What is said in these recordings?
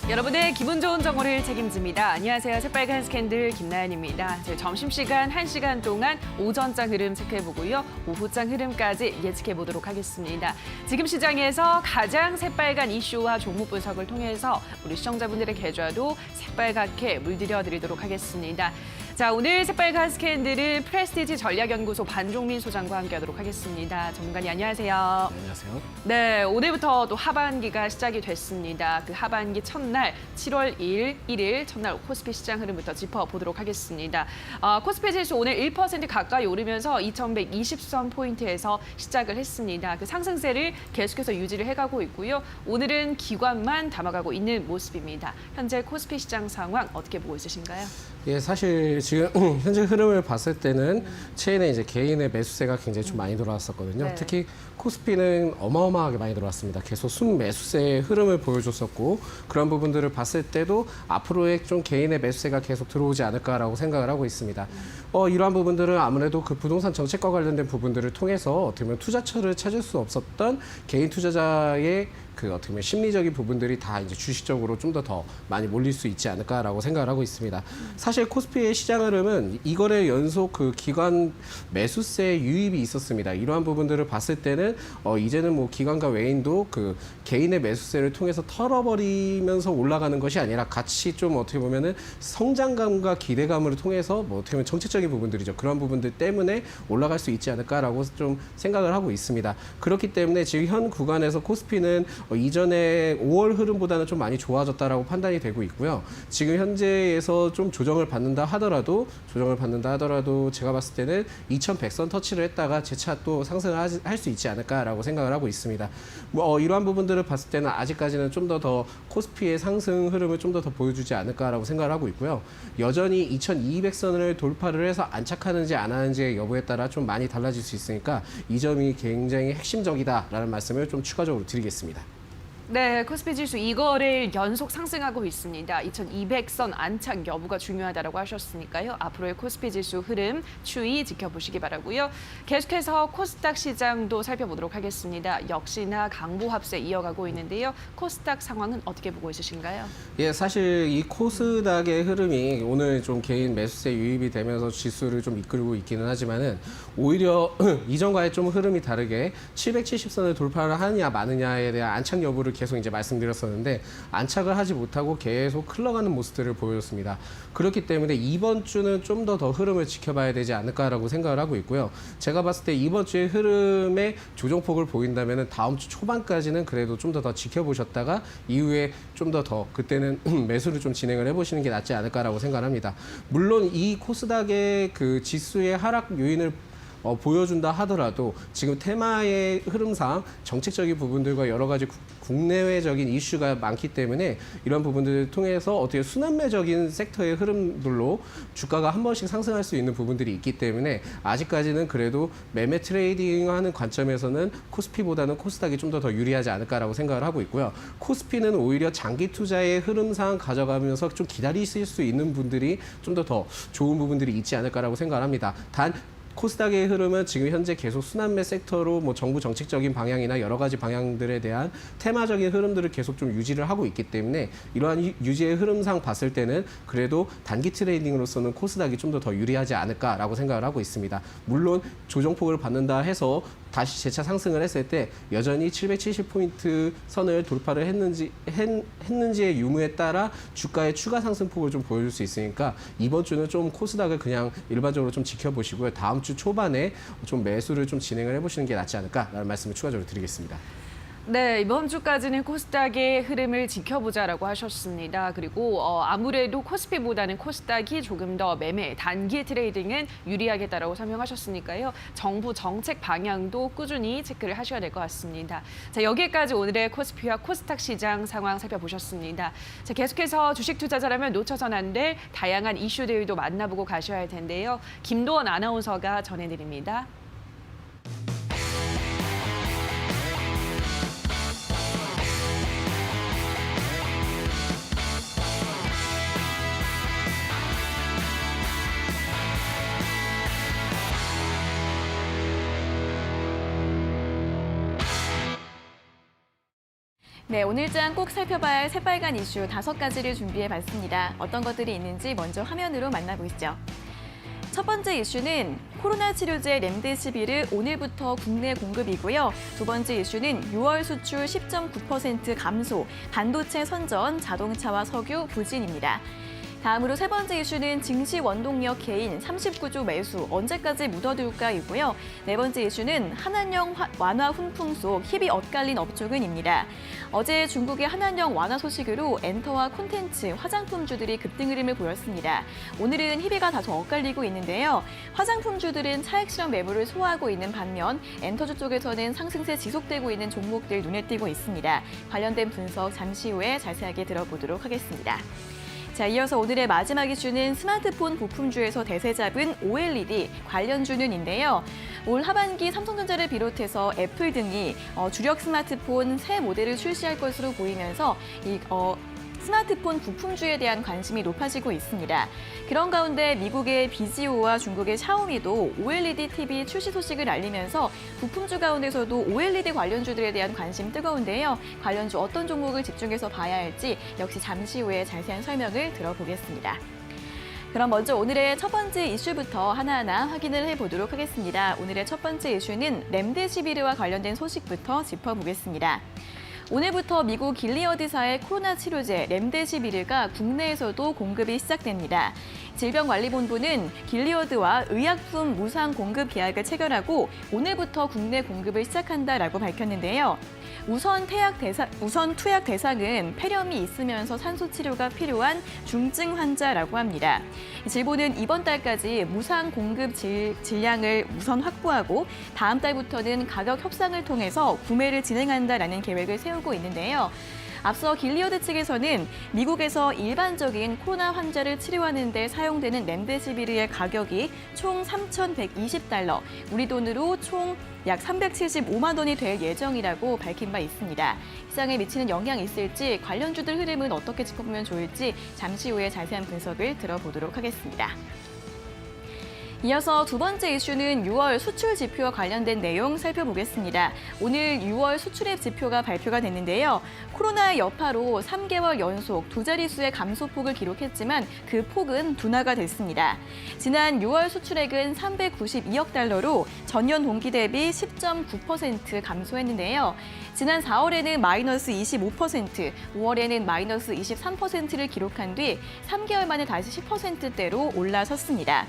여러분의 기분 좋은 정보를 책임집니다. 안녕하세요. 새빨간 스캔들 김나연입니다. 저희 점심시간 1시간 동안 오전장 흐름 체크해보고요. 오후장 흐름까지 예측해보도록 하겠습니다. 지금 시장에서 가장 새빨간 이슈와 종목 분석을 통해서 우리 시청자분들의 계좌도 새빨갛게 물들여드리도록 하겠습니다. 자, 오늘 새빨간 스캔들은 프레스티지 전략연구소 반종민 소장과 함께하도록 하겠습니다. 전문가님 안녕하세요. 안녕하세요. 네, 오늘부터 또 하반기가 시작이 됐습니다. 그 하반기 첫날 7월 2일, 1일 첫날 코스피 시장 흐름부터 짚어보도록 하겠습니다. 코스피 지수 오늘 1% 가까이 오르면서 2120선 포인트에서 시작을 했습니다. 그 상승세를 계속해서 유지를 해가고 있고요. 오늘은 기관만 담아가고 있는 모습입니다. 현재 코스피 시장 상황 어떻게 보고 있으신가요? 예, 사실 지금 현재 흐름을 봤을 때는 최근에 이제 개인의 매수세가 굉장히 좀 많이 들어왔었거든요. 네. 특히 코스피는 어마어마하게 많이 들어왔습니다. 계속 순매수세의 흐름을 보여줬었고 그런 부분들을 봤을 때도 앞으로의 좀 개인의 매수세가 계속 들어오지 않을까라고 생각을 하고 있습니다. 이러한 부분들은 아무래도 그 부동산 정책과 관련된 부분들을 통해서 어떻게 보면 투자처를 찾을 수 없었던 개인 투자자의 그 어떻게 보면 심리적인 부분들이 다 이제 주식적으로 좀 더 많이 몰릴 수 있지 않을까라고 생각을 하고 있습니다. 사실 코스피의 시장 흐름은 이거래 연속 그 기관 매수세 유입이 있었습니다. 이러한 부분들을 봤을 때는 이제는 뭐 기관과 외인도 그 개인의 매수세를 통해서 털어버리면서 올라가는 것이 아니라 같이 좀 어떻게 보면은 성장감과 기대감을 통해서 뭐 어떻게 보면 정책적인 부분들이죠. 그런 부분들 때문에 올라갈 수 있지 않을까라고 좀 생각을 하고 있습니다. 그렇기 때문에 지금 현 구간에서 코스피는 이전에 5월 흐름보다는 좀 많이 좋아졌다라고 판단이 되고 있고요. 지금 현재에서 좀 조정을 받는다 하더라도 제가 봤을 때는 2100선 터치를 했다가 재차 또 상승을 할 수 있지 않을까라고 생각을 하고 있습니다. 이러한 부분들을 봤을 때는 아직까지는 좀 더 코스피의 상승 흐름을 좀 더 보여주지 않을까라고 생각을 하고 있고요. 여전히 2200선을 돌파를 해서 안착하는지 안 하는지의 여부에 따라 좀 많이 달라질 수 있으니까 이 점이 굉장히 핵심적이다라는 말씀을 좀 추가적으로 드리겠습니다. 네, 코스피 지수 이거를 연속 상승하고 있습니다. 2200선 안착 여부가 중요하다고 하셨으니까요. 앞으로의 코스피 지수 흐름 추이 지켜보시기 바라고요. 계속해서 코스닥 시장도 살펴보도록 하겠습니다. 역시나 강보 합세 이어가고 있는데요. 코스닥 상황은 어떻게 보고 있으신가요? 예, 사실 이 코스닥의 흐름이 오늘 좀 개인 매수세 유입이 되면서 지수를 좀 이끌고 있기는 하지만은 오히려 이전과의 좀 흐름이 다르게 770선을 돌파를 하느냐 마느냐에 대한 안착 여부를 계속 이제 말씀드렸었는데 안착을 하지 못하고 계속 흘러가는 모습들을 보여줬습니다. 그렇기 때문에 이번 주는 좀 더 흐름을 지켜봐야 되지 않을까라고 생각을 하고 있고요. 제가 봤을 때 이번 주의 흐름의 조정폭을 보인다면 다음 주 초반까지는 그래도 좀 더 지켜보셨다가 이후에 좀 더 그때는 매수를 좀 진행을 해보시는 게 낫지 않을까라고 생각합니다. 물론 이 코스닥의 그 지수의 하락 요인을 보여준다 하더라도 지금 테마의 흐름상 정책적인 부분들과 여러 가지 국내외적인 이슈가 많기 때문에 이런 부분들을 통해서 어떻게 순환매적인 섹터의 흐름들로 주가가 한 번씩 상승할 수 있는 부분들이 있기 때문에 아직까지는 그래도 매매 트레이딩하는 관점에서는 코스피보다는 코스닥이 좀 더 유리하지 않을까라고 생각을 하고 있고요. 코스피는 오히려 장기 투자의 흐름상 가져가면서 좀 기다리실 수 있는 분들이 좀 더 좋은 부분들이 있지 않을까라고 생각을 합니다. 단 코스닥의 흐름은 지금 현재 계속 순환매 섹터로 뭐 정부 정책적인 방향이나 여러 가지 방향들에 대한 테마적인 흐름들을 계속 좀 유지를 하고 있기 때문에 이러한 유지의 흐름상 봤을 때는 그래도 단기 트레이딩으로서는 코스닥이 좀 더 유리하지 않을까라고 생각을 하고 있습니다. 물론 조정폭을 받는다 해서 다시 재차 상승을 했을 때 여전히 770포인트 선을 돌파를 했는지의 유무에 따라 주가의 추가 상승폭을 좀 보여줄 수 있으니까 이번 주는 좀 코스닥을 그냥 일반적으로 좀 지켜보시고요. 다음 주 초반에 좀 매수를 좀 진행을 해보시는 게 낫지 않을까라는 말씀을 추가적으로 드리겠습니다. 네, 이번 주까지는 코스닥의 흐름을 지켜보자라고 하셨습니다. 그리고 아무래도 코스피보다는 코스닥이 조금 더 매매, 단기 트레이딩은 유리하겠다라고 설명하셨으니까요. 정부 정책 방향도 꾸준히 체크를 하셔야 될 것 같습니다. 자, 여기까지 오늘의 코스피와 코스닥 시장 상황 살펴보셨습니다. 자, 계속해서 주식 투자자라면 놓쳐선 안 될 다양한 이슈들도 만나보고 가셔야 할 텐데요. 김도원 아나운서가 전해드립니다. 네, 오늘장 꼭 살펴봐야 할 새빨간 이슈 5가지를 준비해봤습니다. 어떤 것들이 있는지 먼저 화면으로 만나보시죠. 첫 번째 이슈는 코로나 치료제 렘데시비르 오늘부터 국내 공급이고요. 두 번째 이슈는 6월 수출 10.9% 감소, 반도체 선전, 자동차와 석유 부진입니다. 다음으로 세 번째 이슈는 증시 원동력 개인 39조 매수 언제까지 묻어둘까이고요. 네 번째 이슈는 한한령 완화 훈풍 속 힙이 엇갈린 업종은입니다. 어제 중국의 한한령 완화 소식으로 엔터와 콘텐츠, 화장품주들이 급등 흐름을 보였습니다. 오늘은 힙이가 다소 엇갈리고 있는데요. 화장품주들은 차익 실현 매물을 소화하고 있는 반면 엔터주 쪽에서는 상승세 지속되고 있는 종목들 눈에 띄고 있습니다. 관련된 분석 잠시 후에 자세하게 들어보도록 하겠습니다. 자, 이어서 오늘의 마지막 이슈는 스마트폰 부품주에서 대세 잡은 OLED 관련주는인데요. 올 하반기 삼성전자를 비롯해서 애플 등이 주력 스마트폰 새 모델을 출시할 것으로 보이면서 스마트폰 부품주에 대한 관심이 높아지고 있습니다. 그런 가운데 미국의 BGO와 중국의 샤오미도 OLED TV 출시 소식을 알리면서 부품주 가운데서도 OLED 관련주들에 대한 관심 뜨거운데요. 관련주 어떤 종목을 집중해서 봐야 할지 역시 잠시 후에 자세한 설명을 들어보겠습니다. 그럼 먼저 오늘의 첫 번째 이슈부터 하나하나 확인을 해보도록 하겠습니다. 오늘의 첫 번째 이슈는 렘데시비르와 관련된 소식부터 짚어보겠습니다. 오늘부터 미국 길리어드사의 코로나 치료제 렘데시비르가 국내에서도 공급이 시작됩니다. 질병관리본부는 길리어드와 의약품 무상 공급 계약을 체결하고 오늘부터 국내 공급을 시작한다라고 밝혔는데요. 우선 투약 대상은 폐렴이 있으면서 산소 치료가 필요한 중증 환자라고 합니다. 질본은 이번 달까지 무상 공급 질량을 우선 확보하고 다음 달부터는 가격 협상을 통해서 구매를 진행한다라는 계획을 세우고 있는데요. 앞서 길리어드 측에서는 미국에서 일반적인 코로나 환자를 치료하는 데 사용되는 렘데시비르의 가격이 총 3,120달러, 우리 돈으로 총 약 375만 원이 될 예정이라고 밝힌 바 있습니다. 시장에 미치는 영향이 있을지 관련주들 흐름은 어떻게 짚어보면 좋을지 잠시 후에 자세한 분석을 들어보도록 하겠습니다. 이어서 두 번째 이슈는 6월 수출 지표와 관련된 내용 살펴보겠습니다. 오늘 6월 수출입 지표가 발표가 됐는데요. 코로나의 여파로 3개월 연속 두 자릿수의 감소폭을 기록했지만 그 폭은 둔화가 됐습니다. 지난 6월 수출액은 392억 달러로 전년 동기 대비 10.9% 감소했는데요. 지난 4월에는 마이너스 25%, 5월에는 마이너스 23%를 기록한 뒤 3개월 만에 다시 10%대로 올라섰습니다.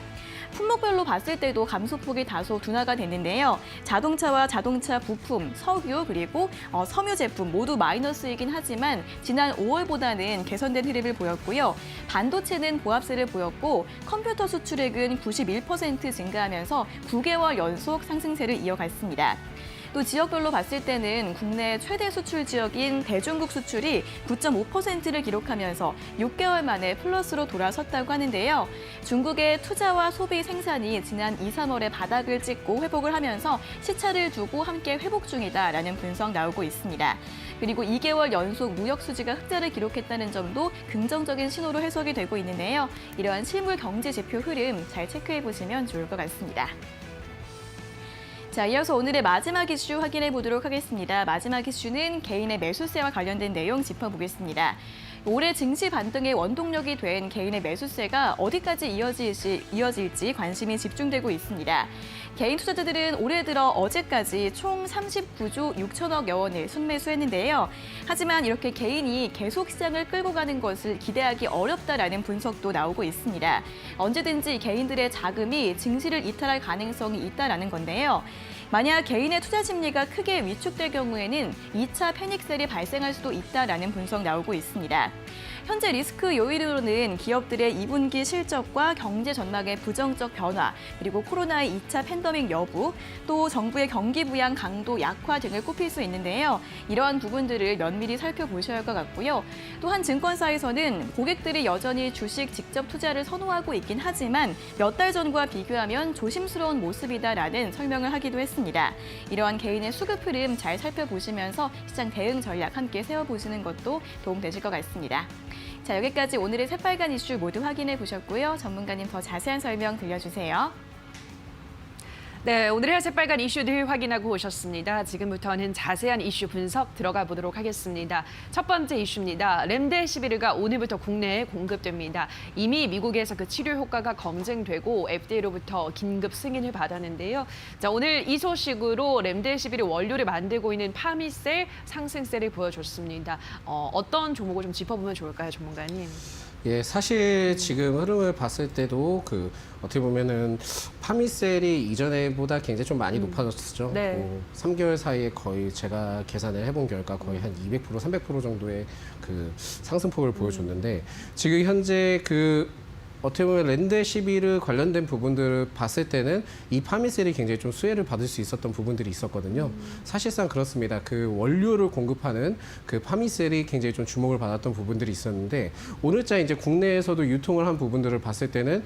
품목별로 봤을 때도 감소폭이 다소 둔화가 됐는데요. 자동차와 자동차 부품, 석유 그리고 섬유 제품 모두 마이너스이긴 하지만 지난 5월보다는 개선된 흐름을 보였고요. 반도체는 보합세를 보였고 컴퓨터 수출액은 91% 증가하면서 9개월 연속 상승세를 이어갔습니다. 또 지역별로 봤을 때는 국내 최대 수출 지역인 대중국 수출이 9.5%를 기록하면서 6개월 만에 플러스로 돌아섰다고 하는데요. 중국의 투자와 소비 생산이 지난 2, 3월에 바닥을 찍고 회복을 하면서 시차를 두고 함께 회복 중이다라는 분석 나오고 있습니다. 그리고 2개월 연속 무역 수지가 흑자를 기록했다는 점도 긍정적인 신호로 해석이 되고 있는데요. 이러한 실물 경제 지표 흐름 잘 체크해 보시면 좋을 것 같습니다. 자, 이어서 오늘의 마지막 이슈 확인해 보도록 하겠습니다. 마지막 이슈는 개인의 매수세와 관련된 내용 짚어보겠습니다. 올해 증시 반등의 원동력이 된 개인의 매수세가 어디까지 이어질지 관심이 집중되고 있습니다. 개인 투자자들은 올해 들어 어제까지 총 39조 6천억여 원을 순매수했는데요. 하지만 이렇게 개인이 계속 시장을 끌고 가는 것을 기대하기 어렵다라는 분석도 나오고 있습니다. 언제든지 개인들의 자금이 증시를 이탈할 가능성이 있다라는 건데요. 만약 개인의 투자 심리가 크게 위축될 경우에는 2차 패닉셀이 발생할 수도 있다라는 분석 나오고 있습니다. 현재 리스크 요인으로는 기업들의 2분기 실적과 경제 전망의 부정적 변화, 그리고 코로나의 2차 팬데믹 여부, 또 정부의 경기 부양 강도 약화 등을 꼽힐 수 있는데요. 이러한 부분들을 면밀히 살펴보셔야 할 것 같고요. 또한 증권사에서는 고객들이 여전히 주식 직접 투자를 선호하고 있긴 하지만 몇 달 전과 비교하면 조심스러운 모습이다라는 설명을 하기도 했습니다. 이러한 개인의 수급 흐름 잘 살펴보시면서 시장 대응 전략 함께 세워보시는 것도 도움되실 것 같습니다. 자, 여기까지 오늘의 새빨간 이슈 모두 확인해 보셨고요. 전문가님 더 자세한 설명 들려주세요. 네, 오늘의 새빨간 이슈들 확인하고 오셨습니다. 지금부터는 자세한 이슈 분석 들어가 보도록 하겠습니다. 첫 번째 이슈입니다. 렘데시비르가 오늘부터 국내에 공급됩니다. 이미 미국에서 그 치료 효과가 검증되고 FDA로부터 긴급 승인을 받았는데요. 자, 오늘 이 소식으로 렘데시비르 원료를 만들고 있는 파미셀 상승세를 보여줬습니다. 어떤 종목을 좀 짚어보면 좋을까요, 전문가님? 예, 사실 지금 흐름을 봤을 때도 어떻게 보면은 파미셀이 이전에보다 굉장히 좀 많이 높아졌죠. 네. 3개월 사이에 거의 제가 계산을 해본 결과 거의 한 200%, 300% 정도의 그 상승폭을 보여줬는데 지금 현재 어떻게 보면 렌데시비르 관련된 부분들을 봤을 때는 이 파미셀이 굉장히 좀 수혜를 받을 수 있었던 부분들이 있었거든요. 사실상 그렇습니다. 그 원료를 공급하는 그 파미셀이 굉장히 좀 주목을 받았던 부분들이 있었는데 오늘자 이제 국내에서도 유통을 한 부분들을 봤을 때는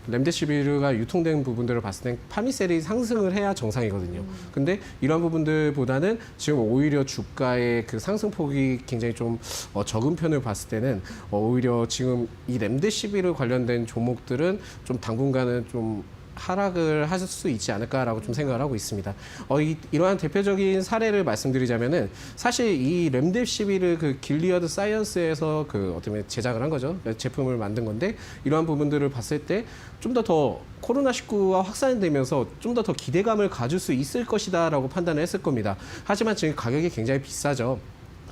렘데시비르가 유통된 부분들을 봤을 땐 파미셀이 상승을 해야 정상이거든요. 근데 이런 부분들보다는 지금 오히려 주가의 그 상승폭이 굉장히 좀 적은 편을 봤을 때는 오히려 지금 이 렘데시비르 관련된 종목들은 좀 당분간은 좀 하락을 하실 수 있지 않을까라고 좀 생각을 하고 있습니다. 이러한 대표적인 사례를 말씀드리자면은 사실 이 렘데시비르 그 길리어드 사이언스에서 어떻게 보면 제작을 한 거죠. 제품을 만든 건데 이러한 부분들을 봤을 때 좀 더 코로나19가 확산되면서 좀 더 기대감을 가질 수 있을 것이다라고 판단을 했을 겁니다. 하지만 지금 가격이 굉장히 비싸죠.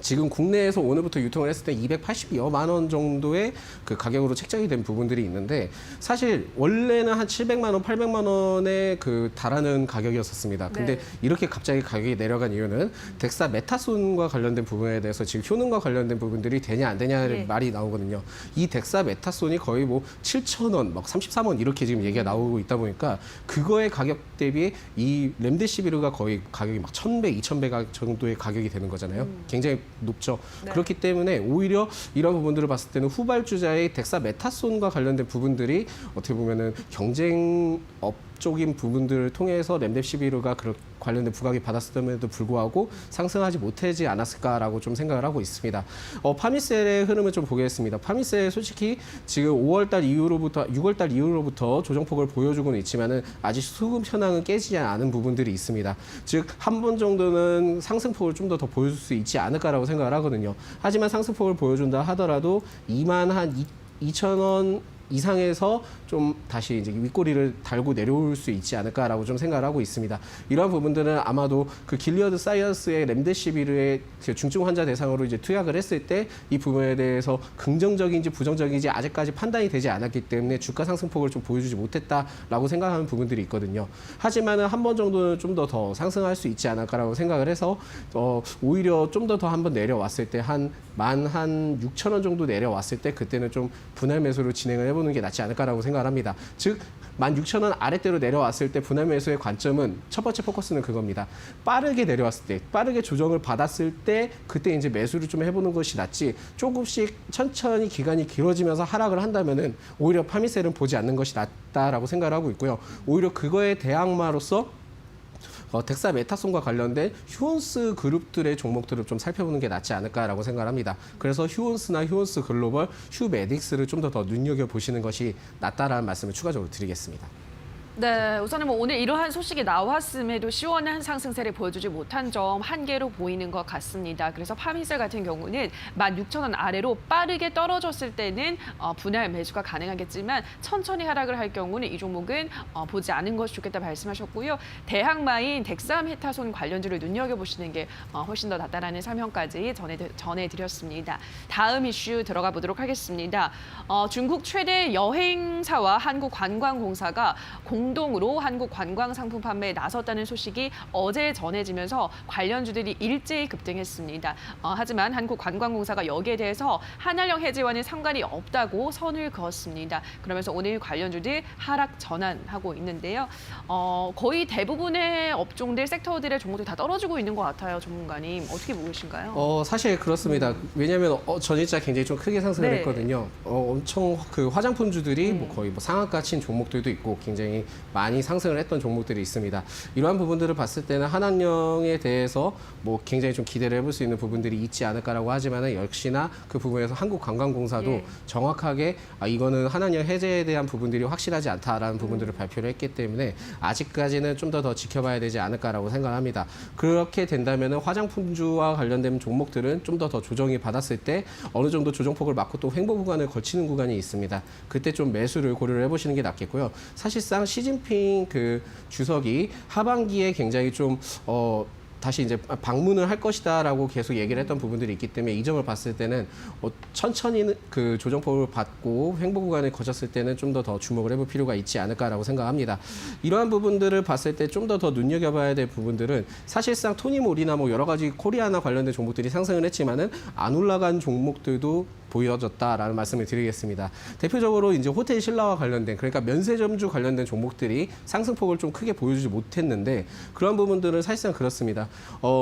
지금 국내에서 오늘부터 유통을 했을 때 280여만 원 정도의 그 가격으로 책정이 된 부분들이 있는데 사실 원래는 한 700만 원, 800만 원에 달하는 가격이었었습니다. 근데 네. 이렇게 갑자기 가격이 내려간 이유는 덱사메타손과 관련된 부분에 대해서 지금 효능과 관련된 부분들이 되냐 안 되냐의 네. 말이 나오거든요. 이 덱사메타손이 거의 뭐 7,000원, 막 33원 이렇게 지금 얘기가 나오고 있다 보니까 그거의 가격 대비 이 렘데시비르가 거의 가격이 막 1,100, 2,100 정도의 가격이 되는 거잖아요. 굉장히 높죠. 네. 그렇기 때문에 오히려 이런 부분들을 봤을 때는 후발주자의 덱사메타손과 관련된 부분들이 어떻게 보면은 경쟁업 쪽인 부분들을 통해서 렘데시비르가 관련된 부각이 받았음에도 불구하고 상승하지 못하지 않았을까라고 좀 생각을 하고 있습니다. 파미셀의 흐름을 좀 보겠습니다. 파미셀 솔직히 지금 5월달 이후로부터 6월달 이후로부터 조정폭을 보여주고는 있지만은 아직 수급 현황은 깨지지 않은 부분들이 있습니다. 즉 한 번 정도는 상승폭을 좀 더 보여줄 수 있지 않을까라고 생각을 하거든요. 하지만 상승폭을 보여준다 하더라도 2만 한 2,000원 이상에서 좀 다시 이제 윗꼬리를 달고 내려올 수 있지 않을까라고 좀 생각을 하고 있습니다. 이러한 부분들은 아마도 그 길리어드 사이언스의 렘데시비르의 중증 환자 대상으로 이제 투약을 했을 때 이 부분에 대해서 긍정적인지 부정적인지 아직까지 판단이 되지 않았기 때문에 주가 상승폭을 좀 보여주지 못했다라고 생각하는 부분들이 있거든요. 하지만은 한 번 정도는 좀 더 상승할 수 있지 않을까라고 생각을 해서 오히려 좀 더 한번 내려왔을 때 한 16,000원 정도 내려왔을 때 그때는 좀 분할 매수로 진행을 해보는 게 낫지 않을까라고 생각을 합니다. 즉 16,000원 아래대로 내려왔을 때 분할 매수의 관점은 첫 번째 포커스는 그겁니다. 빠르게 내려왔을 때, 빠르게 조정을 받았을 때 그때 이제 매수를 좀 해보는 것이 낫지 조금씩 천천히 기간이 길어지면서 하락을 한다면은 오히려 파미셀은 보지 않는 것이 낫다라고 생각을 하고 있고요. 오히려 그거에 대항마로서 덱사메타손과 관련된 휴온스 그룹들의 종목들을 좀 살펴보는 게 낫지 않을까라고 생각을 합니다. 그래서 휴온스나 휴온스 글로벌, 휴메딕스를 좀 더 눈여겨보시는 것이 낫다라는 말씀을 추가적으로 드리겠습니다. 네, 우선은 오늘 이러한 소식이 나왔음에도 시원한 상승세를 보여주지 못한 점 한계로 보이는 것 같습니다. 그래서 파미셀 같은 경우는 16,000원 아래로 빠르게 떨어졌을 때는 분할 매수가 가능하겠지만 천천히 하락을 할 경우는 이 종목은 보지 않은 것이 좋겠다 말씀하셨고요. 대항마인 덱사메타손 관련주를 눈여겨보시는 게 훨씬 더 낫다라는 설명까지 전해드렸습니다. 다음 이슈 들어가 보도록 하겠습니다. 중국 최대 여행사와 한국관광공사가 공동으로 한국 관광 상품 판매에 나섰다는 소식이 어제 전해지면서 관련주들이 일제히 급등했습니다. 하지만 한국관광공사가 여기에 대해서 한한령 해지와는 상관이 없다고 선을 그었습니다. 그러면서 오늘 관련주들 하락 전환하고 있는데요. 거의 대부분의 업종들, 섹터들의 종목들 다 떨어지고 있는 것 같아요, 전문가님. 어떻게 보신가요? 사실 그렇습니다. 왜냐하면 전일자 굉장히 좀 크게 상승을 네. 했거든요. 엄청 그 화장품주들이 뭐 거의 뭐 상한가 친 종목들도 있고 굉장히 많이 상승을 했던 종목들이 있습니다. 이러한 부분들을 봤을 때는 한한령에 대해서 뭐 굉장히 좀 기대를 해볼 수 있는 부분들이 있지 않을까라고 하지만은 역시나 그 부분에서 한국관광공사도 예. 정확하게 이거는 한한령 해제에 대한 부분들이 확실하지 않다라는 부분들을 발표를 했기 때문에 아직까지는 좀 더 지켜봐야 되지 않을까라고 생각합니다. 그렇게 된다면은 화장품주와 관련된 종목들은 좀 더 조정이 받았을 때 어느 정도 조정폭을 맞고 또 횡보 구간을 걸치는 구간이 있습니다. 그때 좀 매수를 고려를 해보시는 게 낫겠고요. 사실상 시진핑 그 주석이 하반기에 굉장히 좀 다시 이제 방문을 할 것이다라고 계속 얘기를 했던 부분들이 있기 때문에 이 점을 봤을 때는 천천히 그 조정폭을 받고 횡보 구간을 거쳤을 때는 좀 더 주목을 해볼 필요가 있지 않을까라고 생각합니다. 이러한 부분들을 봤을 때 좀 더 눈여겨봐야 될 부분들은 사실상 토니모리나 뭐 여러 가지 코리아나 관련된 종목들이 상승을 했지만은 안 올라간 종목들도 보여졌다라는 말씀을 드리겠습니다. 대표적으로 이제 호텔 신라와 관련된 그러니까 면세점주 관련된 종목들이 상승폭을 좀 크게 보여주지 못했는데 그런 부분들은 사실상 그렇습니다.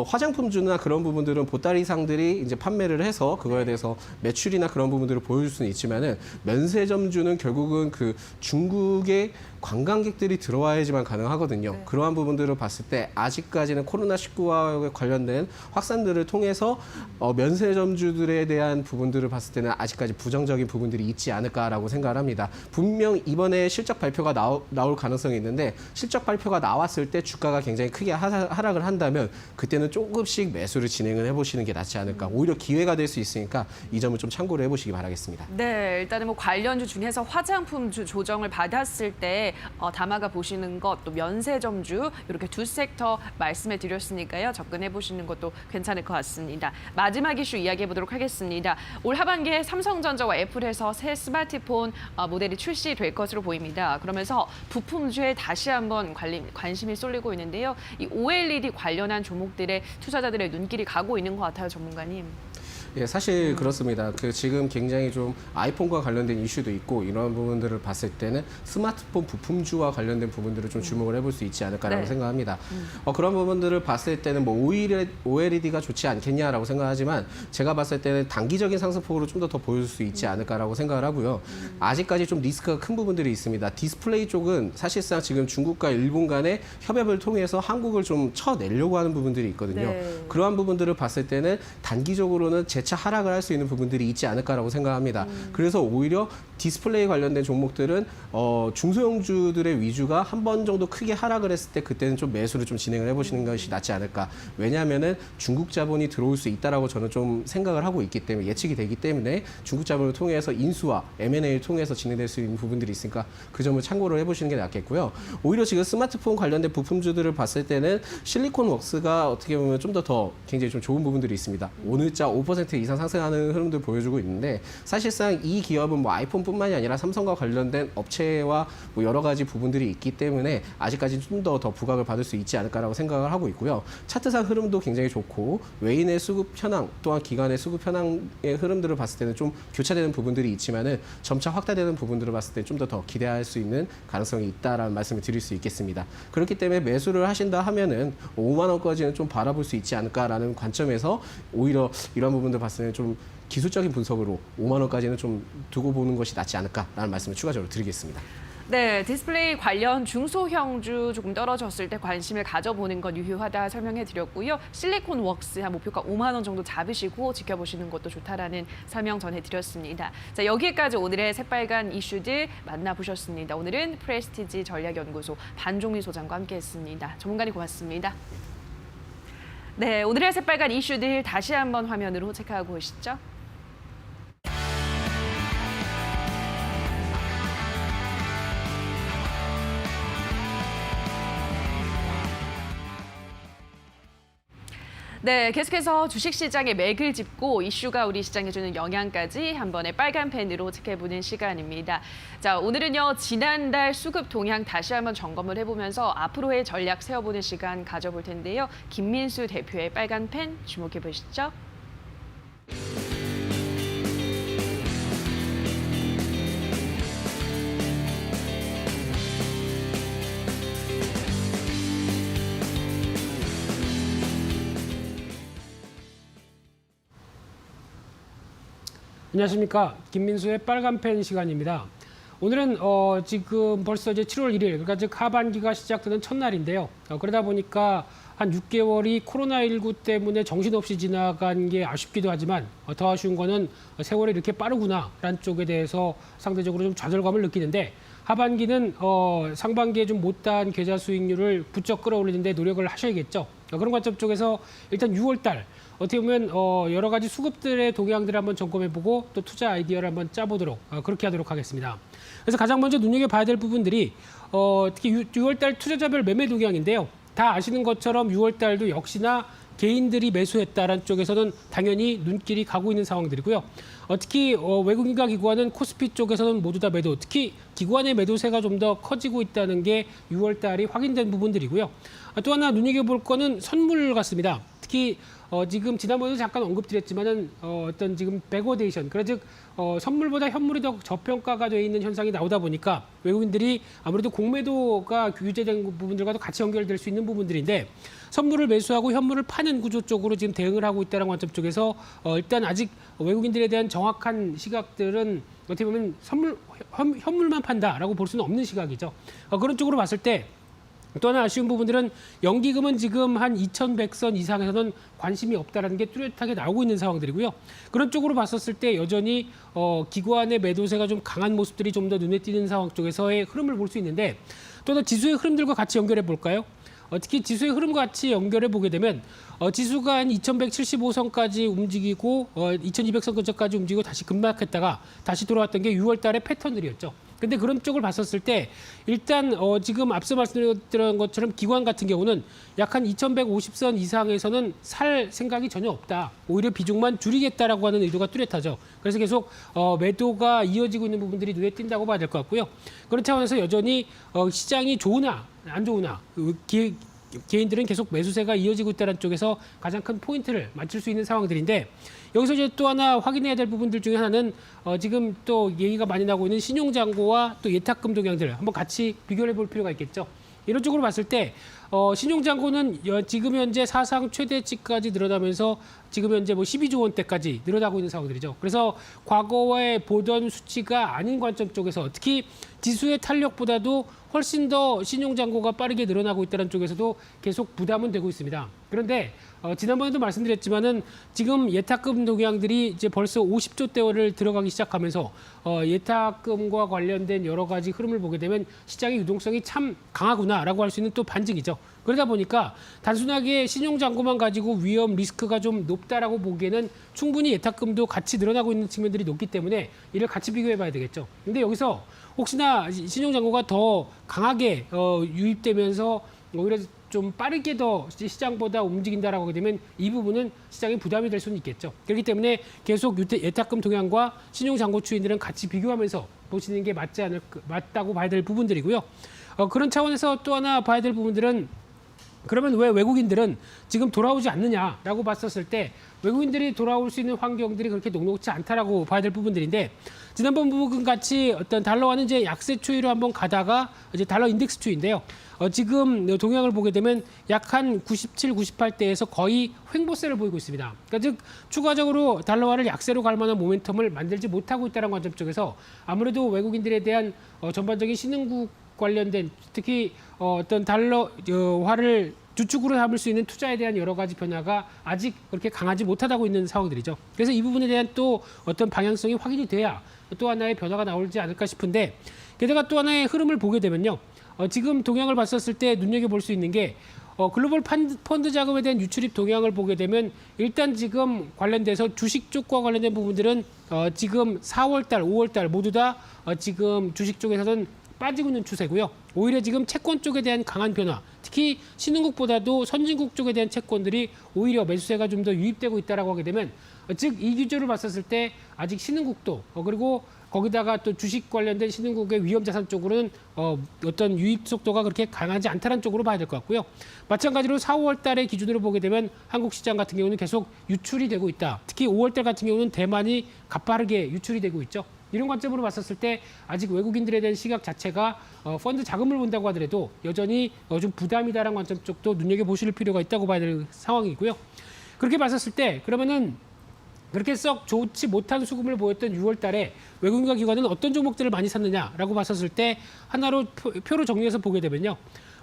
화장품주나 그런 부분들은 보따리상들이 이제 판매를 해서 그거에 대해서 매출이나 그런 부분들을 보여줄 수는 있지만은 면세점주는 결국은 그 중국의 관광객들이 들어와야지만 가능하거든요. 네. 그러한 부분들을 봤을 때 아직까지는 코로나19와 관련된 확산들을 통해서 면세점주들에 대한 부분들을 봤을 때는 아직까지 부정적인 부분들이 있지 않을까라고 생각을 합니다. 분명 이번에 실적 발표가 나올 가능성이 있는데 실적 발표가 나왔을 때 주가가 굉장히 크게 하락을 한다면 그때는 조금씩 매수를 진행을 해보시는 게 낫지 않을까. 오히려 기회가 될 수 있으니까 이 점을 좀 참고를 해보시기 바라겠습니다. 네, 일단은 뭐 관련주 중에서 화장품주 조정을 받았을 때 담아가 보시는 것, 또 면세점주 이렇게 두 섹터 말씀해 드렸으니까요. 접근해 보시는 것도 괜찮을 것 같습니다. 마지막 이슈 이야기해 보도록 하겠습니다. 올 하반기에 삼성전자와 애플에서 새 스마트폰 모델이 출시될 것으로 보입니다. 그러면서 부품주에 다시 한번 관심이 쏠리고 있는데요. 이 OLED 관련한 종목들의 투자자들의 눈길이 가고 있는 것 같아요, 전문가님. 예, 사실 그렇습니다. 그 지금 굉장히 좀 아이폰과 관련된 이슈도 있고 이런 부분들을 봤을 때는 스마트폰 부품주와 관련된 부분들을 좀 주목을 해볼 수 있지 않을까라고 네. 생각합니다. 그런 부분들을 봤을 때는 뭐 OLED가 좋지 않겠냐라고 생각하지만 제가 봤을 때는 단기적인 상승폭으로 좀 더 보여줄 수 있지 않을까라고 생각을 하고요. 아직까지 좀 리스크가 큰 부분들이 있습니다. 디스플레이 쪽은 사실상 지금 중국과 일본 간의 협업을 통해서 한국을 좀 쳐내려고 하는 부분들이 있거든요. 네. 그러한 부분들을 봤을 때는 단기적으로는 재차 하락을 할 수 있는 부분들이 있지 않을까라고 생각합니다. 그래서 오히려 디스플레이 관련된 종목들은 중소형주들의 위주가 한 번 정도 크게 하락을 했을 때 그때는 좀 매수를 좀 진행을 해보시는 것이 낫지 않을까. 왜냐하면은 중국 자본이 들어올 수 있다라고 저는 좀 생각을 하고 있기 때문에 예측이 되기 때문에 중국 자본을 통해서 인수와 M&A를 통해서 진행될 수 있는 부분들이 있으니까 그 점을 참고를 해보시는 게 낫겠고요. 오히려 지금 스마트폰 관련된 부품주들을 봤을 때는 실리콘웍스가 어떻게 보면 좀 더 굉장히 좀 좋은 부분들이 있습니다. 오늘자 5% 이상 상승하는 흐름들 보여주고 있는데 사실상 이 기업은 뭐 아이폰뿐만이 아니라 삼성과 관련된 업체와 뭐 여러 가지 부분들이 있기 때문에 아직까지 좀 더 부각을 받을 수 있지 않을까라고 생각을 하고 있고요. 차트상 흐름도 굉장히 좋고 외인의 수급 현황 또한 기관의 수급 현황의 흐름들을 봤을 때는 좀 교차되는 부분들이 있지만은 점차 확대되는 부분들을 봤을 때 좀 더 기대할 수 있는 가능성이 있다라는 말씀을 드릴 수 있겠습니다. 그렇기 때문에 매수를 하신다 하면은 5만 원까지는 좀 바라볼 수 있지 않을까라는 관점에서 오히려 이런 부분들 봤을 때는 좀 기술적인 분석으로 5만 원까지는 좀 두고 보는 것이 낫지 않을까라는 말씀을 추가적으로 드리겠습니다. 네, 디스플레이 관련 중소형주 조금 떨어졌을 때 관심을 가져보는 건 유효하다 설명해 드렸고요. 실리콘 웍스 한 목표가 5만 원 정도 잡으시고 지켜보시는 것도 좋다라는 설명 전해드렸습니다. 자, 여기까지 오늘의 새빨간 이슈들 만나보셨습니다. 오늘은 프레스티지 전략연구소 반종민 소장과 함께했습니다. 전문가님 고맙습니다. 네, 오늘의 새빨간 이슈들 다시 한번 화면으로 체크하고 오시죠. 네, 계속해서 주식시장의 맥을 짚고 이슈가 우리 시장에 주는 영향까지 한 번의 빨간 펜으로 체크해보는 시간입니다. 자, 오늘은요, 지난달 수급 동향 다시 한번 점검을 해보면서 앞으로의 전략 세워보는 시간 가져볼 텐데요. 김민수 대표의 빨간 펜 주목해보시죠. 안녕하십니까. 김민수의 빨간펜 시간입니다. 오늘은 지금 벌써 이제 7월 1일, 그러니까 즉 하반기가 시작되는 첫날인데요. 그러다 보니까 한 6개월이 코로나19 때문에 정신없이 지나간 게 아쉽기도 하지만 더 아쉬운 거는 세월이 이렇게 빠르구나라는 쪽에 대해서 상대적으로 좀 좌절감을 느끼는데, 하반기는 상반기에 좀 못다한 계좌 수익률을 부쩍 끌어올리는데 노력을 하셔야겠죠. 그런 관점 쪽에서 일단 6월 달 어떻게 보면 여러 가지 수급들의 동향들을 한번 점검해보고 또 투자 아이디어를 한번 짜보도록 그렇게 하도록 하겠습니다. 그래서 가장 먼저 눈여겨봐야 될 부분들이 특히 6월 달 투자자별 매매 동향인데요. 다 아시는 것처럼 6월 달도 역시나 개인들이 매수했다는 쪽에서는 당연히 눈길이 가고 있는 상황들이고요. 특히 외국인과 기관은 코스피 쪽에서는 모두 다 매도, 특히 기관의 매도세가 좀 더 커지고 있다는 게 6월 달이 확인된 부분들이고요. 또 하나 눈여겨볼 거는 선물 같습니다. 특히 지금 지난번에도 잠깐 언급드렸지만은 어떤 지금 백워데이션, 그래 즉 선물보다 현물이 더 저평가가 되어 있는 현상이 나오다 보니까 외국인들이 아무래도 공매도가 규제된 부분들과도 같이 연결될 수 있는 부분들인데, 선물을 매수하고 현물을 파는 구조 쪽으로 지금 대응을 하고 있다는 관점 쪽에서 일단 아직 외국인들에 대한 정확한 시각들은 어떻게 보면 현물만 판다라고 볼 수는 없는 시각이죠. 그런 쪽으로 봤을 때 또 하나 아쉬운 부분들은 연기금은 지금 한 2,100선 이상에서는 관심이 없다라는 게 뚜렷하게 나오고 있는 상황들이고요. 그런 쪽으로 봤었을 때 여전히 기관의 매도세가 좀 강한 모습들이 좀 더 눈에 띄는 상황 쪽에서의 흐름을 볼 수 있는데, 또 하나 지수의 흐름들과 같이 연결해 볼까요? 특히 지수의 흐름과 같이 연결해 보게 되면 지수가 한 2175선까지 움직이고 2200선 근처까지 움직이고 다시 급락했다가 다시 돌아왔던 게 6월 달의 패턴들이었죠. 근데 그런 쪽을 봤었을 때 일단 지금 앞서 말씀드렸던 것처럼 기관 같은 경우는 약 한 2150선 이상에서는 살 생각이 전혀 없다. 오히려 비중만 줄이겠다라고 하는 의도가 뚜렷하죠. 그래서 계속 매도가 이어지고 있는 부분들이 눈에 띈다고 봐야 될 것 같고요. 그런 차원에서 여전히 시장이 좋으나 안 좋으나 개인들은 계속 매수세가 이어지고 있다는 쪽에서 가장 큰 포인트를 맞출 수 있는 상황들인데, 여기서 이제 또 하나 확인해야 될 부분들 중에 하나는 지금 또 얘기가 많이 나오고 있는 신용잔고와 또 예탁금 동향들 한번 같이 비교해 볼 필요가 있겠죠. 이런 쪽으로 봤을 때 신용잔고는 지금 현재 사상 최대치까지 늘어나면서 지금 현재 12조 원대까지 늘어나고 있는 상황들이죠. 그래서 과거에 보던 수치가 아닌 관점 쪽에서 특히 지수의 탄력보다도 훨씬 더 신용잔고가 빠르게 늘어나고 있다는 쪽에서도 계속 부담은 되고 있습니다. 그런데 지난번에도 말씀드렸지만은 지금 예탁금 동향들이 이제 벌써 50조대를 들어가기 시작하면서 예탁금과 관련된 여러 가지 흐름을 보게 되면 시장의 유동성이 참 강하구나라고 할 수 있는 또 반증이죠. 그러다 보니까 단순하게 신용잔고만 가지고 위험 리스크가 좀 높다라고 보기에는 충분히 예탁금도 같이 늘어나고 있는 측면들이 높기 때문에 이를 같이 비교해 봐야 되겠죠. 근데 여기서 혹시나 신용잔고가 더 강하게 유입되면서 오히려 좀 빠르게 더 시장보다 움직인다라고 하게 되면 이 부분은 시장에 부담이 될 수는 있겠죠. 그렇기 때문에 계속 예탁금 동향과 신용잔고 추이들은 같이 비교하면서 보시는 게 맞다고 봐야 될 부분들이고요. 그런 차원에서 또 하나 봐야 될 부분들은, 그러면 왜 외국인들은 지금 돌아오지 않느냐라고 봤었을 때 외국인들이 돌아올 수 있는 환경들이 그렇게 녹록지 않다라고 봐야 될 부분들인데, 지난번 부분 같이 어떤 달러와는 이제 약세 추이로 한번 가다가 이제 달러 인덱스 추이인데요. 지금 동향을 보게 되면 약 한 97, 98대에서 거의 횡보세를 보이고 있습니다. 그러니까 즉 추가적으로 달러화를 약세로 갈 만한 모멘텀을 만들지 못하고 있다는 관점 쪽에서 아무래도 외국인들에 대한 전반적인 신흥국 관련된 특히 어떤 달러화를 주축으로 삼을 수 있는 투자에 대한 여러 가지 변화가 아직 그렇게 강하지 못하다고 있는 상황들이죠. 그래서 이 부분에 대한 또 어떤 방향성이 확인이 돼야 또 하나의 변화가 나오지 않을까 싶은데, 게다가 또 하나의 흐름을 보게 되면요. 지금 동향을 봤었을 때 눈여겨볼 수 있는 게 글로벌 펀드 자금에 대한 유출입 동향을 보게 되면 일단 지금 관련돼서 주식 쪽과 관련된 부분들은 지금 4월달, 5월달 모두 다 지금 주식 쪽에서는 빠지고 있는 추세고요. 오히려 지금 채권 쪽에 대한 강한 변화, 특히 신흥국보다도 선진국 쪽에 대한 채권들이 오히려 매수세가 좀 더 유입되고 있다라고 하게 되면, 즉 이 기조를 봤었을 때 아직 신흥국도 그리고 거기다가 또 주식 관련된 신흥국의 위험 자산 쪽으로는 어떤 유입 속도가 그렇게 강하지 않다는 쪽으로 봐야 될 것 같고요. 마찬가지로 4, 5월 달의 기준으로 보게 되면 한국 시장 같은 경우는 계속 유출이 되고 있다. 특히 5월 달 같은 경우는 대만이 가파르게 유출이 되고 있죠. 이런 관점으로 봤었을 때 아직 외국인들에 대한 시각 자체가 펀드 자금을 본다고 하더라도 여전히 좀 부담이다라는 관점 쪽도 눈여겨보실 필요가 있다고 봐야 될 상황이고요. 그렇게 봤었을 때 그러면은 그렇게 썩 좋지 못한 수급을 보였던 6월 달에 외국인과 기관은 어떤 종목들을 많이 샀느냐라고 봤었을 때 하나로 표로 정리해서 보게 되면요.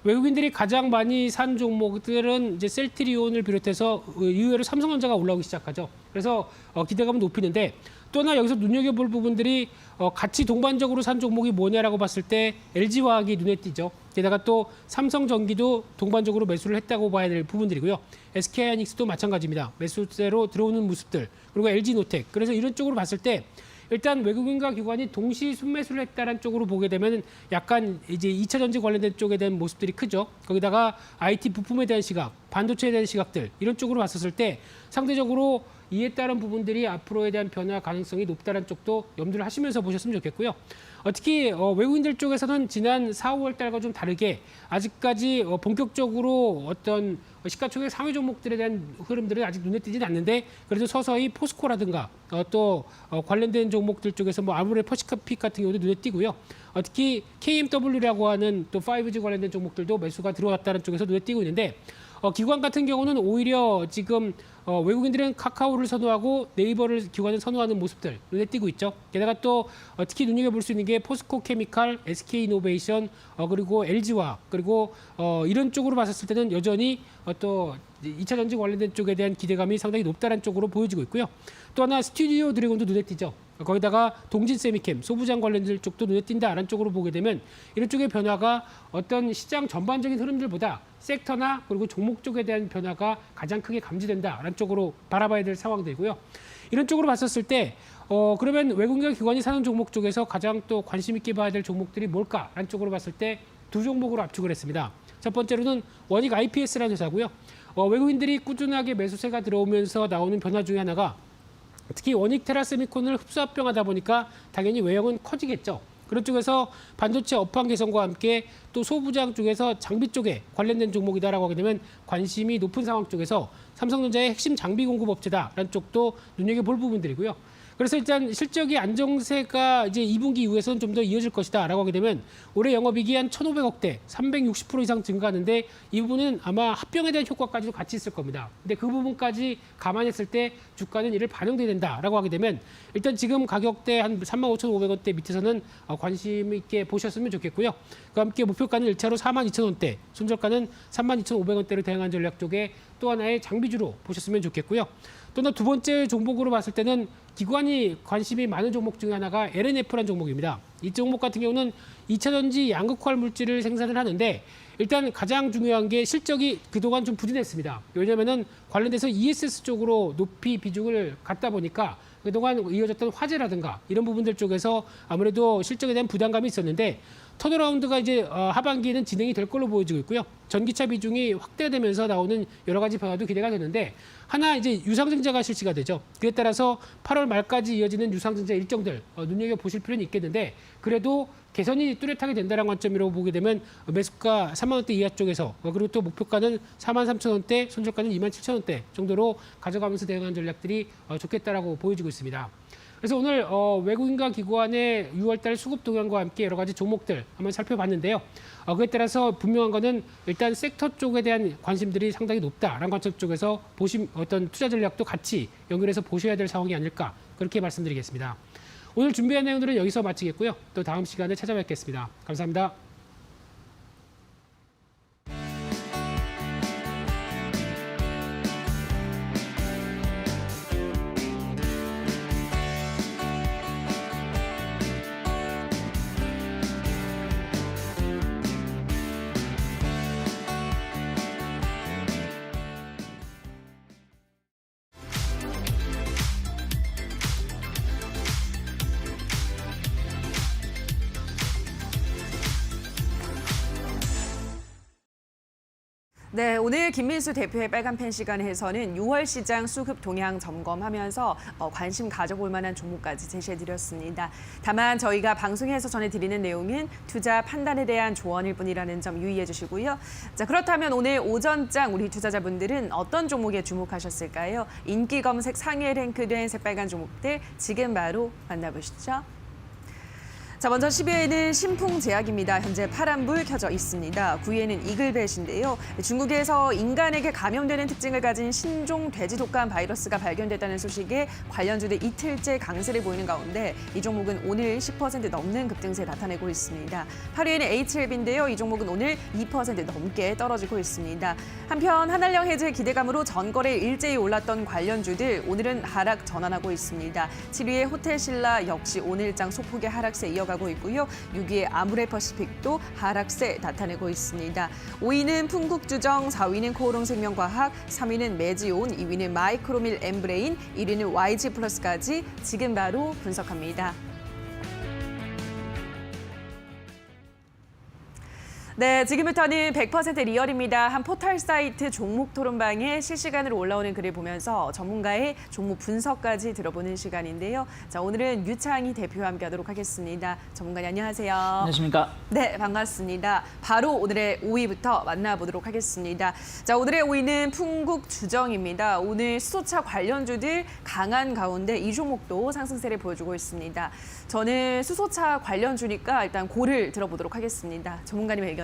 외국인들이 가장 많이 산 종목들은 이제 셀트리온을 비롯해서 이후로 삼성전자가 올라오기 시작하죠. 그래서 기대감은 높이는데 또 하나 여기서 눈여겨볼 부분들이 같이 동반적으로 산 종목이 뭐냐라고 봤을 때 LG화학이 눈에 띄죠. 게다가 또 삼성전기도 동반적으로 매수를 했다고 봐야 될 부분들이고요. SK하이닉스도 마찬가지입니다. 매수세로 들어오는 모습들. 그리고 LG노텍. 그래서 이런 쪽으로 봤을 때 일단 외국인과 기관이 동시 순매수를 했다는 쪽으로 보게 되면 약간 이제 2차 전지 관련된 쪽에 대한 모습들이 크죠. 거기다가 IT 부품에 대한 시각, 반도체에 대한 시각들 이런 쪽으로 봤었을 때 상대적으로 이에 따른 부분들이 앞으로에 대한 변화 가능성이 높다는 쪽도 염두를 하시면서 보셨으면 좋겠고요. 특히 외국인들 쪽에서는 지난 4, 5월 달과 좀 다르게 아직까지 본격적으로 어떤 시가총액 상위 종목들에 대한 흐름들은 아직 눈에 띄진 않는데 그래도 서서히 포스코라든가 또 관련된 종목들 쪽에서 뭐 아무래도 퍼시픽 같은 경우도 눈에 띄고요. 특히 KMW라고 하는 또 5G 관련된 종목들도 매수가 들어왔다는 쪽에서 눈에 띄고 있는데 기관 같은 경우는 오히려 지금 외국인들은 카카오를 선호하고 네이버를 기관은 선호하는 모습들 눈에 띄고 있죠. 게다가 또 특히 눈여겨볼 수 있는 게 포스코케미칼, SK이노베이션 그리고 LG화학 그리고 이런 쪽으로 봤을 때는 여전히 또 2차 전지 관련된 쪽에 대한 기대감이 상당히 높다는 쪽으로 보여지고 있고요. 또 하나 스튜디오 드래곤도 눈에 띄죠. 거기다가 동진세미캠, 소부장 관련된 쪽도 눈에 띈다라는 쪽으로 보게 되면 이런 쪽의 변화가 어떤 시장 전반적인 흐름들보다 섹터나 그리고 종목 쪽에 대한 변화가 가장 크게 감지된다라는 쪽으로 바라봐야 될 상황들이고요. 이런 쪽으로 봤었을 때 그러면 외국인과 기관이 사는 종목 쪽에서 가장 또 관심 있게 봐야 될 종목들이 뭘까라는 쪽으로 봤을 때 두 종목으로 압축을 했습니다. 첫 번째로는 원익 IPS라는 회사고요. 외국인들이 꾸준하게 매수세가 들어오면서 나오는 변화 중에 하나가 특히 원익 테라세미콘을 흡수합병하다 보니까 당연히 외형은 커지겠죠. 그런 쪽에서 반도체 업황 개선과 함께 또 소부장 쪽에서 장비 쪽에 관련된 종목이다라고 하게 되면 관심이 높은 상황 쪽에서 삼성전자의 핵심 장비 공급 업체다라는 쪽도 눈여겨볼 부분들이고요. 그래서 일단 실적이 안정세가 이제 2분기 이후에서는 좀 더 이어질 것이다라고 하게 되면 올해 영업이익이 한 1,500억대, 360% 이상 증가하는데 이 부분은 아마 합병에 대한 효과까지도 같이 있을 겁니다. 근데 그 부분까지 감안했을 때 주가는 이를 반영돼야 된다라고 하게 되면 일단 지금 가격대 한 35,500원대 밑에서는 관심 있게 보셨으면 좋겠고요. 그와 함께 목표가는 1차로 42,000원대, 손절가는 32,500원대로 대응한 전략 쪽에 또 하나의 장비주로 보셨으면 좋겠고요. 또 하나 두 번째 종목으로 봤을 때는 기관이 관심이 많은 종목 중에 하나가 LNF라는 종목입니다. 이 종목 같은 경우는 2차전지 양극화 물질을 생산을 하는데 일단 가장 중요한 게 실적이 그동안 좀 부진했습니다. 왜냐하면 관련돼서 ESS 쪽으로 높이 비중을 갖다 보니까 그동안 이어졌던 화재라든가 이런 부분들 쪽에서 아무래도 실적에 대한 부담감이 있었는데 턴어라운드가 이제 하반기에는 진행이 될 걸로 보여지고 있고요. 전기차 비중이 확대되면서 나오는 여러 가지 변화도 기대가 되는데 하나 이제 유상증자가 실시가 되죠. 그에 따라서 8월 말까지 이어지는 유상증자 일정들 눈여겨 보실 필요는 있겠는데 그래도 개선이 뚜렷하게 된다는 관점으로 보게 되면 매수가 3만 원대 이하 쪽에서 그리고 또 목표가는 4만 3천 원대, 손절가는 2만 7천 원대 정도로 가져가면서 대응하는 전략들이 좋겠다라고 보여지고 있습니다. 그래서 오늘 외국인과 기관의 6월달 수급 동향과 함께 여러 가지 종목들 한번 살펴봤는데요. 그에 따라서 분명한 거는 일단 섹터 쪽에 대한 관심들이 상당히 높다라는 관점 쪽에서 어떤 투자 전략도 같이 연결해서 보셔야 될 상황이 아닐까 그렇게 말씀드리겠습니다. 오늘 준비한 내용들은 여기서 마치겠고요. 또 다음 시간에 찾아뵙겠습니다. 감사합니다. 네, 오늘 김민수 대표의 빨간펜 시간에서는 6월 시장 수급 동향 점검하면서 관심 가져볼 만한 종목까지 제시해드렸습니다. 다만 저희가 방송에서 전해드리는 내용은 투자 판단에 대한 조언일 뿐이라는 점 유의해 주시고요. 자, 그렇다면 오늘 오전장 우리 투자자분들은 어떤 종목에 주목하셨을까요? 인기 검색 상위에 랭크된 새빨간 종목들 지금 바로 만나보시죠. 자, 먼저 10위에는 신풍제약입니다. 현재 파란불 켜져 있습니다. 9위에는 이글벳인데요. 중국에서 인간에게 감염되는 특징을 가진 신종 돼지 독감 바이러스가 발견됐다는 소식에 관련주들 이틀째 강세를 보이는 가운데 이 종목은 오늘 10% 넘는 급등세 나타내고 있습니다. 8위에는 HLB인데요. 이 종목은 오늘 2% 넘게 떨어지고 있습니다. 한편 한한령 해제 기대감으로 전거래 일제히 올랐던 관련주들 오늘은 하락 전환하고 있습니다. 7위에 호텔신라 역시 오늘장 소폭의 하락세 이어가고 있고요. 6위에 아무레퍼시픽도 하락세 나타내고 있습니다. 5위는 풍국주정, 4위는 코오롱생명과학, 3위는 메지온, 2위는 마이크로밀 엠브레인, 1위는 YG플러스까지 지금 바로 분석합니다. 네, 지금부터는 100% 리얼입니다. 한 포털 사이트 종목 토론방에 실시간으로 올라오는 글을 보면서 전문가의 종목 분석까지 들어보는 시간인데요. 자, 오늘은 유창희 대표와 함께하도록 하겠습니다. 전문가님 안녕하세요. 안녕하십니까? 네, 반갑습니다. 바로 오늘의 5위부터 만나보도록 하겠습니다. 자, 오늘의 5위는 풍국주정입니다. 오늘 수소차 관련주들 강한 가운데 이 종목도 상승세를 보여주고 있습니다. 저는 수소차 관련주니까 일단 고를 들어보도록 하겠습니다. 전문가님의 의견은요?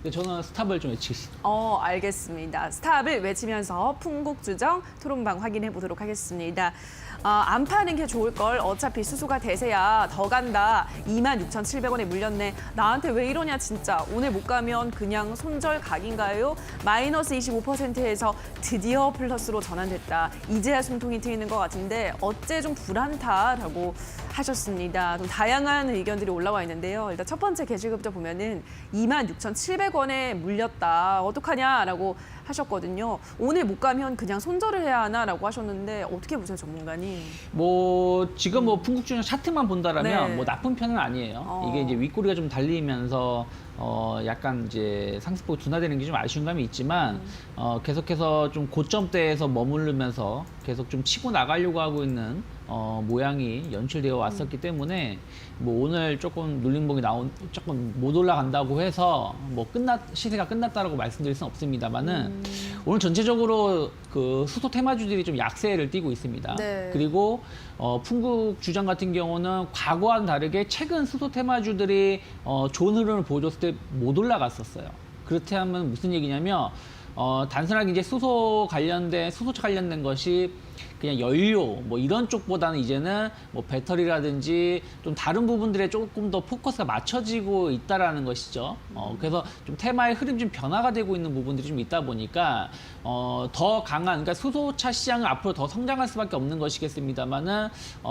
네, 저는 스탑을 좀 외치겠습니다. 알겠습니다. 스탑을 외치면서 풍국주정 토론방 확인해 보도록 하겠습니다. 안 파는 게 좋을 걸. 어차피 수소가 대세야. 더 간다. 26,700원에 물렸네. 나한테 왜 이러냐 진짜. 오늘 못 가면 그냥 손절 각인가요? 마이너스 25%에서 드디어 플러스로 전환됐다. 이제야 숨통이 트이는 것 같은데 어째 좀 불안타라고 하셨습니다. 좀 다양한 의견들이 올라와 있는데요. 일단 첫 번째 게시글부터 보면은 26,700원에 물렸다. 어떡하냐라고 하셨거든요. 오늘 못 가면 그냥 손절을 해야 하나라고 하셨는데 어떻게 보세요, 전문가님? 지금 풍국주정 차트만 본다라면 네. 나쁜 편은 아니에요. 이게 이제 윗꼬리가 좀 달리면서 약간 이제 상승폭이 둔화되는 게 좀 아쉬운 감이 있지만 계속해서 좀 고점대에서 머무르면서 계속 좀 치고 나가려고 하고 있는 모양이 연출되어 왔었기 때문에 오늘 조금 눌림목이 조금 못 올라간다고 해서 시세가 끝났다라고 말씀드릴 수는 없습니다만은 오늘 전체적으로 그 수소 테마주들이 좀 약세를 띠고 있습니다. 네. 그리고 풍국주정 같은 경우는 과거와는 다르게 최근 수소 테마주들이 좋은 흐름을 보여줬을 때 못 올라갔었어요. 그렇다면 무슨 얘기냐면 단순하게 이제 수소차 관련된 것이 그냥 연료 이런 쪽보다는 이제는 배터리라든지 좀 다른 부분들에 조금 더 포커스가 맞춰지고 있다라는 것이죠. 그래서 좀 테마의 흐름이 좀 변화가 되고 있는 부분들이 좀 있다 보니까 더 강한, 그러니까 수소차 시장은 앞으로 더 성장할 수밖에 없는 것이겠습니다만은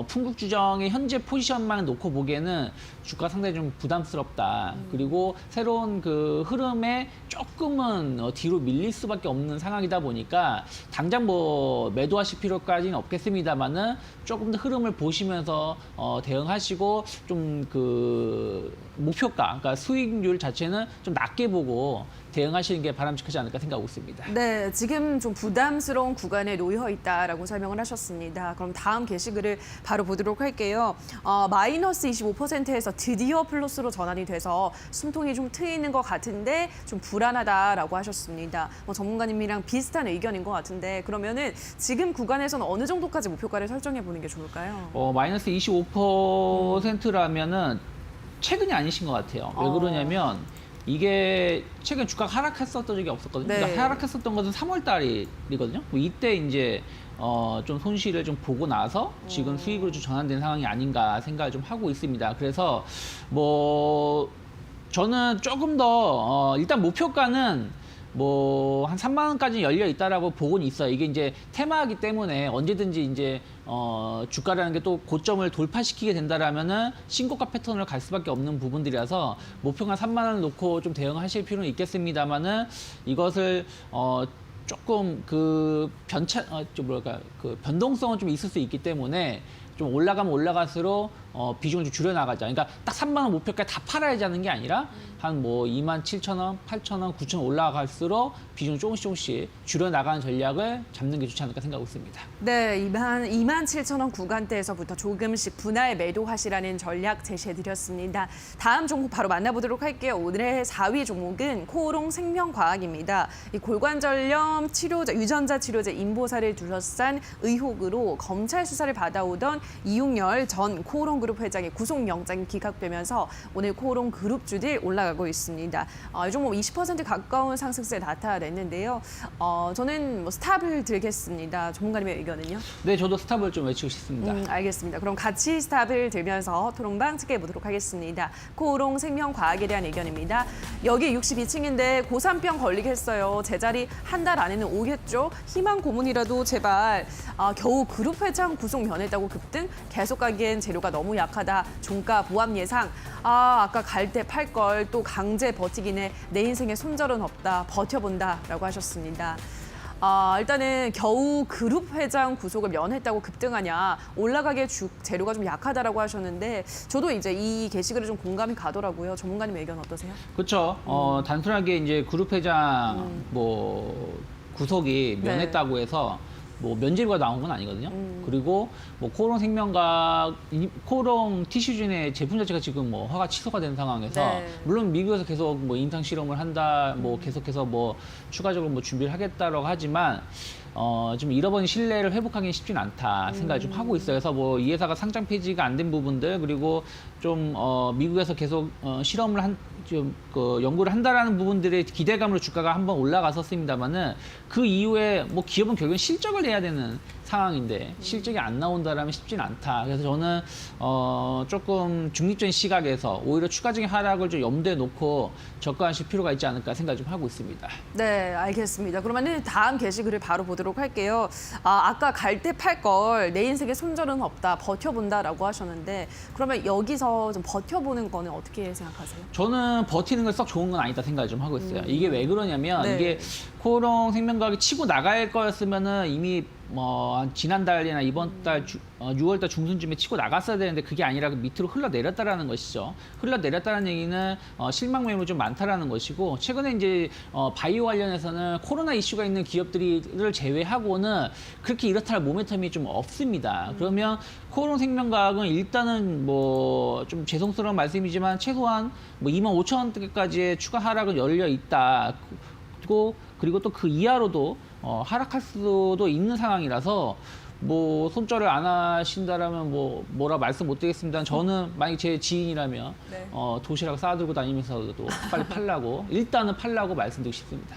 풍국주정의 현재 포지션만 놓고 보기에는 주가 상당히 좀 부담스럽다. 그리고 새로운 그 흐름에 조금은 뒤로 밀릴 수밖에 없는 상황이다 보니까 당장 매도하실 필요까지는 없겠습니다만은 조금 더 흐름을 보시면서 대응하시고 좀 그 목표가, 그러니까 수익률 자체는 좀 낮게 보고 대응하시는 게 바람직하지 않을까 생각하고 있습니다. 네, 지금 좀 부담스러운 구간에 놓여 있다라고 설명을 하셨습니다. 그럼 다음 게시글을 바로 보도록 할게요. 마이너스 25%에서 드디어 플러스로 전환이 돼서 숨통이 좀 트이는 것 같은데 좀 불안하다라고 하셨습니다. 전문가님이랑 비슷한 의견인 것 같은데 그러면은 지금 구간에서는 어느 정도까지 목표가를 설정해 보는 게 좋을까요? 마이너스 25%라면은 최근이 아니신 것 같아요. 왜 그러냐면 이게 최근 주가가 하락했었던 적이 없었거든요. 네. 그러니까 하락했었던 것은 3월 달이거든요. 이때 이제 좀 손실을 좀 보고 나서 지금 수익으로 좀 전환된 상황이 아닌가 생각을 좀 하고 있습니다. 그래서 저는 조금 더 일단 목표가는 한 3만 원까지 열려 있다라고 보고는 있어요. 이게 이제 테마이기 때문에 언제든지 이제 주가라는 게 또 고점을 돌파시키게 된다라면은 신고가 패턴을 갈 수밖에 없는 부분들이라서 목표가 3만 원을 놓고 좀 대응하실 필요는 있겠습니다만은 이것을 조금 그 변동성은 좀 있을 수 있기 때문에 좀 올라가면 올라갈수록 비중을 좀 줄여나가자. 그러니까 딱 3만 원 목표까지 다 팔아야지 하는 게 아니라 한 27,000원, 8,000원, 9,000원 올라갈수록 비중을 조금씩 줄여나가는 전략을 잡는 게 좋지 않을까 생각하고 있습니다. 네, 27,000원 구간대에서부터 조금씩 분할 매도하시라는 전략 제시해드렸습니다. 다음 종목 바로 만나보도록 할게요. 오늘의 4위 종목은 코오롱 생명과학입니다. 이 골관절염 치료제, 유전자 치료제 인보사를 둘러싼 의혹으로 검찰 수사를 받아오던 이용열 전 코오롱 코오롱그룹 회장의 구속영장이 기각되면서 오늘 코오롱 그룹주들 올라가고 있습니다. 이 종목 20% 가까운 상승세 나타냈는데요. 저는 뭐 스탑을 들겠습니다. 전문가님의 의견은요? 네, 저도 스탑을 좀 외치고 싶습니다. 알겠습니다. 그럼 같이 스탑을 들면서 토론방 측해 보도록 하겠습니다. 코오롱 생명과학에 대한 의견입니다. 여기 62층인데 고3병 걸리겠어요. 제자리 한 달 안에는 오겠죠. 희망 고문이라도 제발. 겨우 그룹 회장 구속 면했다고 급등. 계속 가기엔 재료가 너무 약하다. 종가 보합 예상. 아까 갈 때 팔 걸 또 강제 버티기네. 내 인생에 손절은 없다. 버텨본다라고 하셨습니다. 일단은 겨우 그룹 회장 구속을 면했다고 급등하냐, 올라가게 재료가 좀 약하다라고 하셨는데 저도 이제 이 게시글에 좀 공감이 가더라고요. 전문가님 의견 어떠세요? 그렇죠. 단순하게 이제 그룹 회장 뭐 구속이 네. 면했다고 해서 뭐 면제부가 나온 건 아니거든요. 그리고 뭐 코오롱 생명과학, 코오롱 티슈진의 제품 자체가 지금 뭐 허가 취소가 된 상황에서 네. 물론 미국에서 계속 뭐 임상 실험을 한다, 뭐 계속해서 뭐 추가적으로 뭐 준비를 하겠다라고 하지만 좀 잃어버린 신뢰를 회복하기는 쉽진 않다 생각을 좀 하고 있어요. 그래서 뭐 이 회사가 상장 폐지가 안 된 부분들 그리고 좀 미국에서 계속 실험을 그 연구를 한다라는 부분들의 기대감으로 주가가 한번 올라갔었습니다만은 그 이후에 뭐 기업은 결국은 실적을 내야 되는 상황인데 실적이 안 나온다라면 쉽진 않다. 그래서 저는 조금 중립적인 시각에서 오히려 추가적인 하락을 좀 염두에 놓고 접근하실 필요가 있지 않을까 생각 좀 하고 있습니다. 네, 알겠습니다. 그러면은 다음 게시글을 바로 보도록 할게요. 아까 갈 때 팔 걸 내 인생에 손절은 없다, 버텨본다라고 하셨는데 그러면 여기서 좀 버텨보는 거는 어떻게 생각하세요? 저는 버티는 걸 썩 좋은 건 아니다 생각을 좀 하고 있어요. 이게 왜 그러냐면 네. 이게 코오롱 생명과학이 치고 나갈 거였으면은 이미 뭐 지난달이나 이번 달 6월달 중순쯤에 치고 나갔어야 되는데 그게 아니라 밑으로 흘러내렸다라는 것이죠. 흘러내렸다는 얘기는 실망 매물이 좀 많다라는 것이고 최근에 이제 바이오 관련해서는 코로나 이슈가 있는 기업들을 제외하고는 그렇게 이렇다 할 모멘텀이 좀 없습니다. 그러면 코오롱 생명과학은 일단은 뭐 좀 죄송스러운 말씀이지만 최소한 뭐 25,000원대까지의 추가 하락은 열려 있다. 그리고 또 그 이하로도 하락할 수도 있는 상황이라서 뭐 손절을 안 하신다라면 뭐라 말씀 못 드리겠습니다. 저는 만약 제 지인이라면 네. 도시락 싸들고 다니면서도 빨리 팔라고 일단은 팔라고 말씀드리고 싶습니다.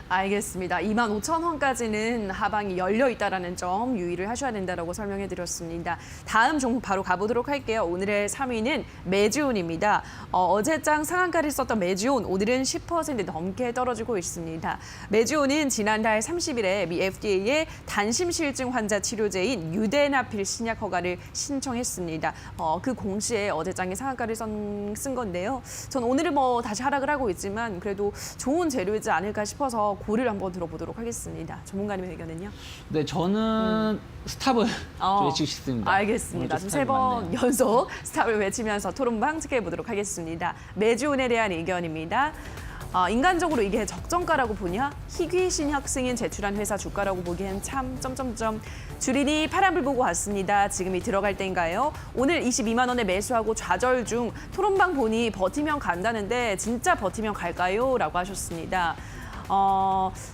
알겠습니다. 25,000원까지는 하방이 열려 있다라는 점 유의를 하셔야 된다라고 설명해 드렸습니다. 다음 종목 바로 가보도록 할게요. 오늘의 3위는 메지온입니다. 어제장 상한가를 썼던 메지온 오늘은 10% 넘게 떨어지고 있습니다. 메지온은 지난달 30일에 미 FDA에 단심실증 환자 치료제인 유데나필 신약 허가를 신청했습니다. 그 공시에 어제장에 상한가를 쓴 건데요. 전 오늘은 뭐 다시 하락을 하고 있지만 그래도 좋은 재료이지 않을까 싶어서 고를 한번 들어보도록 하겠습니다. 전문가님의 의견은요? 네, 저는 스탑을 좀 외치고 싶습니다. 알겠습니다. 오늘 좀 좀 3번 연속 스탑을 외치면서 토론방 측해 보도록 하겠습니다. 메지온에 대한 의견입니다. 인간적으로 이게 적정가라고 보냐? 희귀 신약 승인 제출한 회사 주가라고 보기엔 참 점점점 주린이 파란불 보고 왔습니다. 지금이 들어갈 때인가요? 오늘 22만 원에 매수하고 좌절 중 토론방 보니 버티면 간다는데 진짜 버티면 갈까요? 라고 하셨습니다.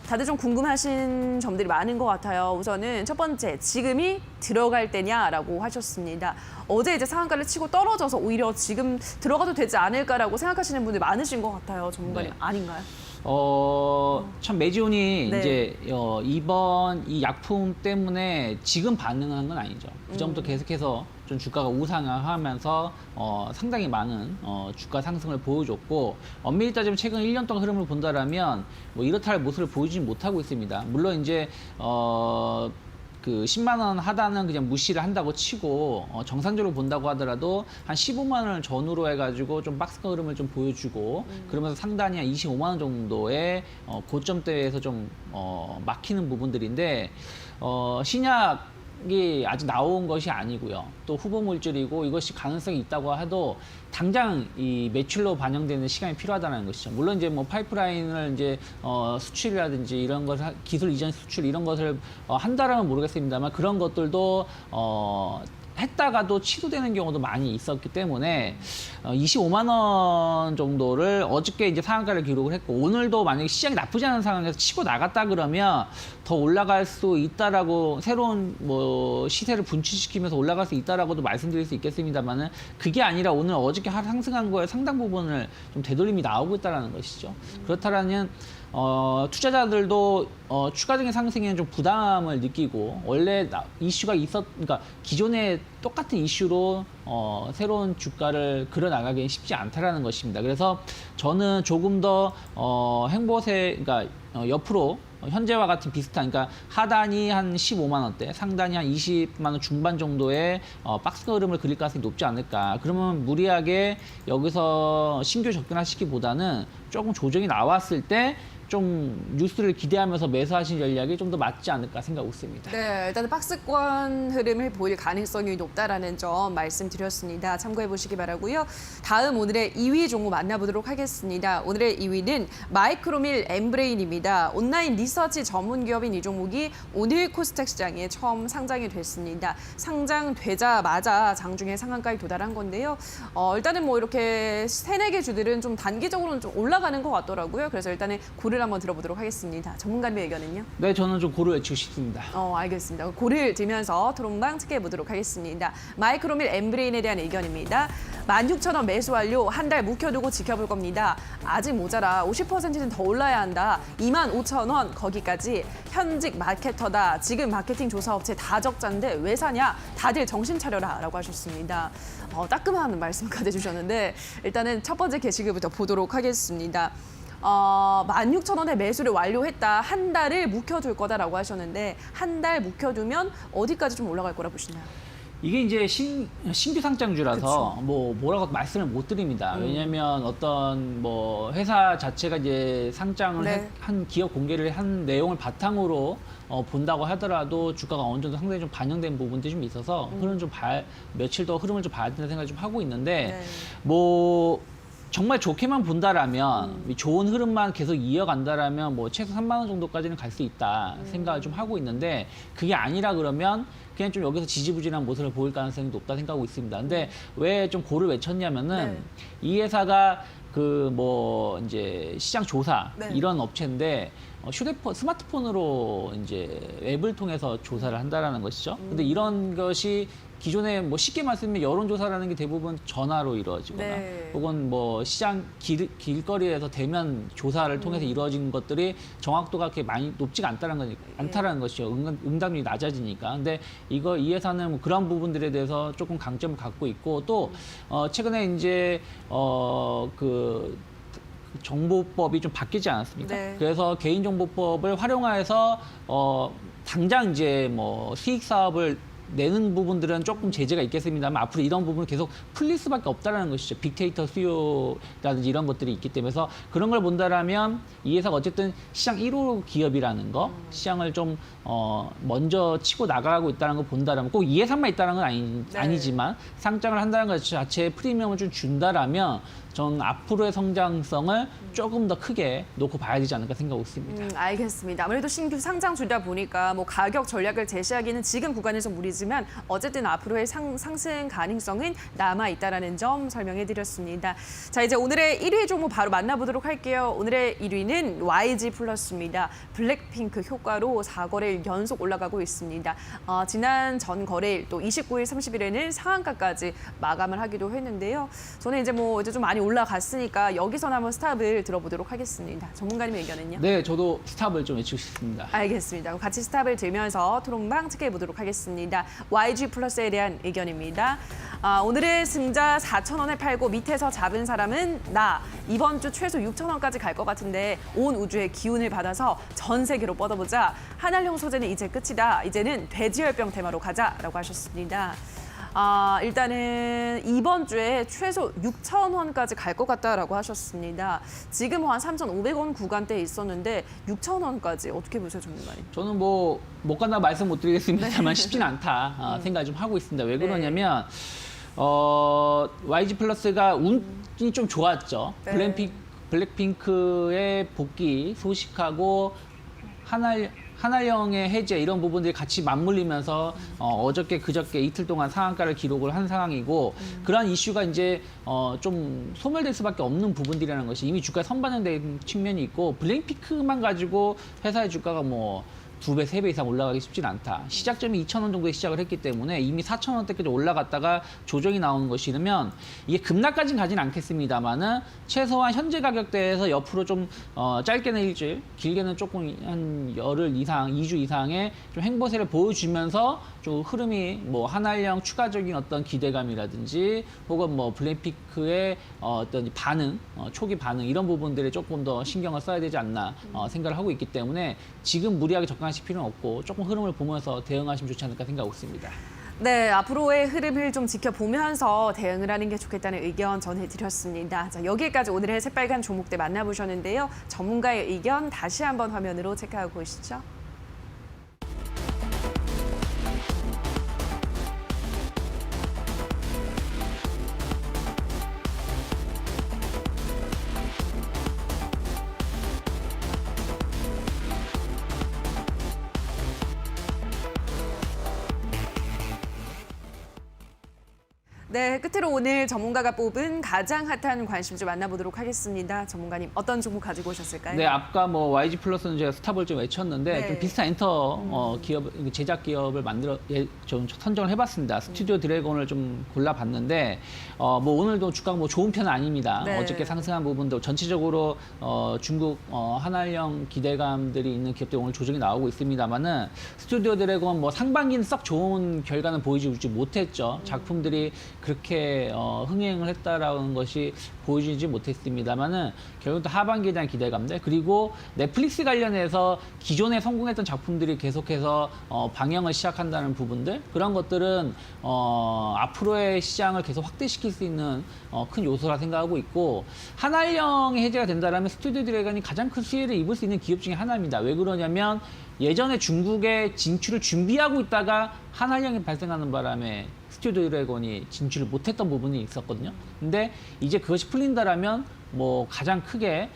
다들 좀 궁금하신 점들이 많은 것 같아요. 우선은 첫 번째, 지금이 들어갈 때냐라고 하셨습니다. 어제 이제 상한가를 치고 떨어져서 오히려 지금 들어가도 되지 않을까라고 생각하시는 분들 많으신 것 같아요. 전문가님 네. 아닌가요? 참 메지온이 네. 이제 이번 이 약품 때문에 지금 반응한 건 아니죠. 그 점도 계속해서 좀 주가가 우상향하면서 상당히 많은 주가 상승을 보여줬고 엄밀히 따지면 최근 1년 동안 흐름을 본다라면 뭐 이렇다 할 모습을 보이지 못하고 있습니다. 물론 이제 그 10만 원 하단은 그냥 무시를 한다고 치고 정상적으로 본다고 하더라도 한 15만 원을 전후로 해가지고 좀 박스권 흐름을 좀 보여주고 그러면서 상단이 한 25만 원 정도의 고점대에서 좀 막히는 부분들인데 신약이 아직 나온 것이 아니고요. 또 후보 물질이고 이것이 가능성이 있다고 해도 당장 이 매출로 반영되는 시간이 필요하다는 것이죠. 물론 이제 뭐 파이프라인을 이제 수출이라든지 이런 것을 기술 이전 수출 이런 것을 한다라면 모르겠습니다만 그런 것들도 했다가도 취소되는 경우도 많이 있었기 때문에 25만 원 정도를 어저께 이제 상한가를 기록을 했고 오늘도 만약에 시장이 나쁘지 않은 상황에서 치고 나갔다 그러면 더 올라갈 수 있다라고 새로운 뭐 시세를 분출시키면서 올라갈 수 있다라고도 말씀드릴 수 있겠습니다만은 그게 아니라 오늘 어저께 상승한 거에 상당 부분을 좀 되돌림이 나오고 있다라는 것이죠. 그렇다라는 투자자들도 추가적인 상승에는 좀 부담을 느끼고 원래 이슈가 그러니까 기존에 똑같은 이슈로 새로운 주가를 그려나가기는 쉽지 않다라는 것입니다. 그래서 저는 조금 더 행보세, 그러니까 옆으로 현재와 같은 비슷한, 그러니까 하단이 한 15만 원대, 상단이 한 20만 원 중반 정도의 박스 흐름을 그릴 가능성이 높지 않을까. 그러면 무리하게 여기서 신규 접근하시기보다는 조금 조정이 나왔을 때 좀 뉴스를 기대하면서 매수하신 전략이 좀 더 맞지 않을까 생각하고 있습니다. 네, 일단 박스권 흐름을 보일 가능성이 높다라는 점 말씀드렸습니다. 참고해 보시기 바라고요. 다음 오늘의 2위 종목 만나보도록 하겠습니다. 오늘의 2위는 마이크로밀 엠브레인입니다. 온라인 리서치 전문 기업인 이 종목이 오늘 코스닥 시장에 처음 상장이 됐습니다. 상장되자마자 장중에 상한가에 도달한 건데요. 일단은 뭐 이렇게 3-4개 주들은 좀 단기적으로는 좀 올라가는 것 같더라고요. 그래서 일단은 고를 한번 들어보도록 하겠습니다. 전문가님의 의견은요? 네, 저는 좀 고를 외치고 싶습니다. 알겠습니다. 고를 들면서 토론방 체크해 보도록 하겠습니다. 마이크로밀 엠브레인에 대한 의견입니다. 16,000원 매수 완료, 한 달 묵혀두고 지켜볼 겁니다. 아직 모자라 50%는 더 올라야 한다. 25,000원 거기까지. 현직 마케터다. 지금 마케팅 조사 업체 다 적자인데 왜 사냐? 다들 정신 차려라 라고 하셨습니다. 따끔한 말씀까지 해주셨는데 일단은 첫 번째 게시글부터 보도록 하겠습니다. 16,000원에 매수를 완료했다. 한 달을 묵혀둘 거다라고 하셨는데 한 달 묵혀두면 어디까지 좀 올라갈 거라 보시나요? 이게 이제 신규 상장주라서 뭐라고 말씀을 못 드립니다. 왜냐하면 어떤 뭐 회사 자체가 이제 상장을 네. 한 기업 공개를 한 내용을 바탕으로 본다고 하더라도 주가가 어느 정도 상당히 좀 반영된 부분들이 좀 있어서 흐름 좀 며칠 더 흐름을 좀 봐야 된다는 생각을 좀 하고 있는데 네. 뭐 정말 좋게만 본다라면 좋은 흐름만 계속 이어간다라면 뭐 최소 3만 원 정도까지는 갈 수 있다 생각을 좀 하고 있는데 그게 아니라 그러면 그냥 좀 여기서 지지부진한 모습을 보일 가능성이 높다 생각하고 있습니다. 근데 왜 좀 고를 외쳤냐면은 네. 이 회사가 그 뭐 이제 시장 조사 네. 이런 업체인데 스마트폰으로 이제 앱을 통해서 조사를 한다라는 것이죠. 근데 이런 것이 기존에 뭐 쉽게 말씀드리면 여론조사라는 게 대부분 전화로 이루어지거나 네. 혹은 뭐 시장 길거리에서 대면 조사를 통해서 이루어진 것들이 정확도가 그렇게 많이 높지가 않다라는 것이죠. 응답률이 낮아지니까. 근데 이 회사는 뭐 그런 부분들에 대해서 조금 강점을 갖고 있고 또 최근에 이제 그 정보법이 좀 바뀌지 않았습니까? 네. 그래서 개인정보법을 활용해서 당장 이제 뭐 수익 사업을 내는 부분들은 조금 제재가 있겠습니다만 앞으로 이런 부분은 계속 풀릴 수밖에 없다는 것이죠. 빅데이터 수요라든지 이런 것들이 있기 때문에 그래서 그런 걸 본다라면 이 회사가 어쨌든 시장 1호 기업이라는 거, 시장을 좀 먼저 치고 나가고 있다는 걸 본다라면 꼭 이 회사만 있다는 건 네. 아니지만 상장을 한다는 것 자체에 프리미엄을 좀 준다라면 전 앞으로의 성장성을 조금 더 크게 놓고 봐야 되지 않을까 생각하고 있습니다. 알겠습니다. 아무래도 신규 상장주다 보니까 뭐 가격 전략을 제시하기는 지금 구간에서 무리지만 어쨌든 앞으로의 상승 가능성은 남아 있다라는 점 설명해 드렸습니다. 자, 이제 오늘의 1위 종목 바로 만나보도록 할게요. 오늘의 1위는 YG 플러스입니다. 블랙핑크 효과로 4거래일 연속 올라가고 있습니다. 지난 전 거래일 또 29일, 30일에는 상한가까지 마감을 하기도 했는데요. 저는 이제 좀 많이 올라갔으니까 여기서는 한번 스탑을 들어보도록 하겠습니다. 전문가님의 의견은요? 네, 저도 스탑을 좀 외치고 싶습니다. 알겠습니다. 그럼 같이 스탑을 들면서 토론방 체크해 보도록 하겠습니다. YG 플러스에 대한 의견입니다. 오늘의 승자 4,000원에 팔고 밑에서 잡은 사람은 나. 이번 주 최소 6,000원까지 갈 것 같은데 온 우주의 기운을 받아서 전 세계로 뻗어보자. 한알용 소재는 이제 끝이다. 이제는 돼지열병 테마로 가자라고 하셨습니다. 일단은 이번 주에 최소 6,000원까지 갈 것 같다라고 하셨습니다. 지금 한 3,500원 구간대에 있었는데 6,000원까지 어떻게 보세요, 전문가님? 저는 뭐 못 간다고 말씀 못 드리겠습니다만 쉽진 않다 생각을 좀 하고 있습니다. 왜 그러냐면 YG 플러스가 운이 좀 좋았죠. 네. 블랙핑크의 복귀 소식하고 한알령의 해제 이런 부분들이 같이 맞물리면서 어저께 그저께 이틀 동안 상한가를 기록을 한 상황이고 그러한 이슈가 이제 좀 소멸될 수밖에 없는 부분들이라는 것이 이미 주가에 선반영된 측면이 있고 블랙피크만 가지고 회사의 주가가 뭐 2배, 3배 이상 올라가기 쉽진 않다. 시작점이 2,000원 정도에 시작을 했기 때문에 이미 4,000원대까지 올라갔다가 조정이 나오는 것이라면 이게 급락까지는 가진 않겠습니다만은 최소한 현재 가격대에서 옆으로 좀 짧게는 일주일, 길게는 조금 한 열흘 이상, 2주 이상의 좀 행보세를 보여주면서 좀 흐름이 뭐 한알령 추가적인 어떤 기대감이라든지 혹은 뭐 블랙피크의 어떤 반응, 초기 반응 이런 부분들에 조금 더 신경을 써야 되지 않나 생각을 하고 있기 때문에 지금 무리하게 접근하실 필요는 없고 조금 흐름을 보면서 대응하시면 좋지 않을까 생각하고 있습니다. 네, 앞으로의 흐름을 좀 지켜보면서 대응을 하는 게 좋겠다는 의견 전해드렸습니다. 자, 여기까지 오늘의 새빨간 종목들 만나보셨는데요. 전문가의 의견 다시 한번 화면으로 체크하고 보시죠. 네, 끝으로 오늘 전문가가 뽑은 가장 핫한 관심주 만나보도록 하겠습니다. 전문가님, 어떤 종목 가지고 오셨을까요? 네, 아까 뭐 YG 플러스는 제가 스탑을 좀 외쳤는데 네. 좀 비슷한 엔터 기업 제작 기업을 좀 선정을 해봤습니다. 스튜디오 드래곤을 좀 골라봤는데 뭐 오늘도 주가가 뭐 좋은 편은 아닙니다. 네. 어저께 상승한 부분도 전체적으로 중국 한알령 기대감들이 있는 기업들 오늘 조정이 나오고 있습니다만은 스튜디오 드래곤 뭐 상반기는 썩 좋은 결과는 보여주지 못했죠. 작품들이 그렇게 흥행을 했다라는 것이 보여주지 못했습니다만은 결국 또 하반기에 대한 기대감들 그리고 넷플릭스 관련해서 기존에 성공했던 작품들이 계속해서 방영을 시작한다는 부분들 그런 것들은 앞으로의 시장을 계속 확대시킬 수 있는 큰 요소라 생각하고 있고 한알령이 해제가 된다면 스튜디오 드래곤이 가장 큰 수혜를 입을 수 있는 기업 중에 하나입니다. 왜 그러냐면 예전에 중국에 진출을 준비하고 있다가 한알령이 발생하는 바람에 스튜디오 드래곤이 진출을 못했던 부분이 있었거든요. 근데 이제 그것이 풀린다라면 뭐 가장 크게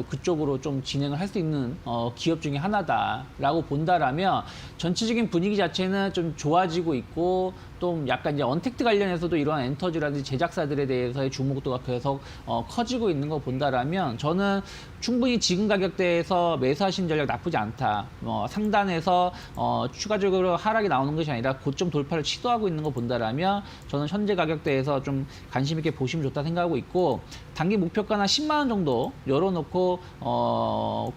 그쪽으로 좀 진행을 할 수 있는 기업 중에 하나다라고 본다라면 전체적인 분위기 자체는 좀 좋아지고 있고 또 약간 이제 언택트 관련해서도 이러한 엔터지라든지 제작사들에 대해서의 주목도가 계속 커지고 있는 거 본다라면 저는 충분히 지금 가격대에서 매수하신 전략 나쁘지 않다. 상단에서 추가적으로 하락이 나오는 것이 아니라 고점 돌파를 시도하고 있는 거 본다라면 저는 현재 가격대에서 좀 관심 있게 보시면 좋다 생각하고 있고 단기 목표가는 10만 원 정도 열어놓고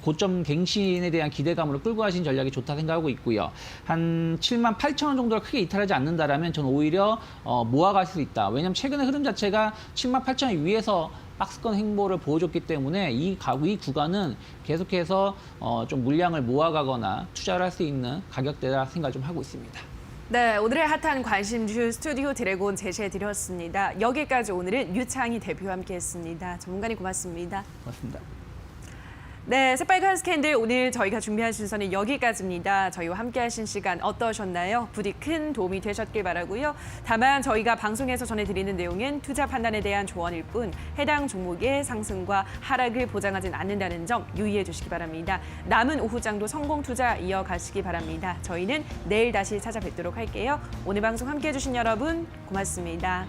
고점 갱신에 대한 기대감으로 끌고 가신 전략이 좋다 생각하고 있고요. 한 7만 8천 원 정도를 크게 이탈하지 않는다라면 저는 오히려 모아갈 수 있다. 왜냐하면 최근의 흐름 자체가 7만 8천 원 위에서 박스권 행보를 보여줬기 때문에 이 구간은 계속해서 좀 물량을 모아가거나 투자를 할 수 있는 가격대라 생각을 좀 하고 있습니다. 네, 오늘의 핫한 관심주 스튜디오 드래곤 제시해드렸습니다. 여기까지 오늘은 유창희 대표와 함께했습니다. 전문가님 고맙습니다. 고맙습니다. 네, 새빨간 스캔들 오늘 저희가 준비한 순서는 여기까지입니다. 저희와 함께하신 시간 어떠셨나요? 부디 큰 도움이 되셨길 바라고요. 다만 저희가 방송에서 전해드리는 내용은 투자 판단에 대한 조언일 뿐 해당 종목의 상승과 하락을 보장하진 않는다는 점 유의해 주시기 바랍니다. 남은 오후장도 성공 투자 이어가시기 바랍니다. 저희는 내일 다시 찾아뵙도록 할게요. 오늘 방송 함께해 주신 여러분 고맙습니다.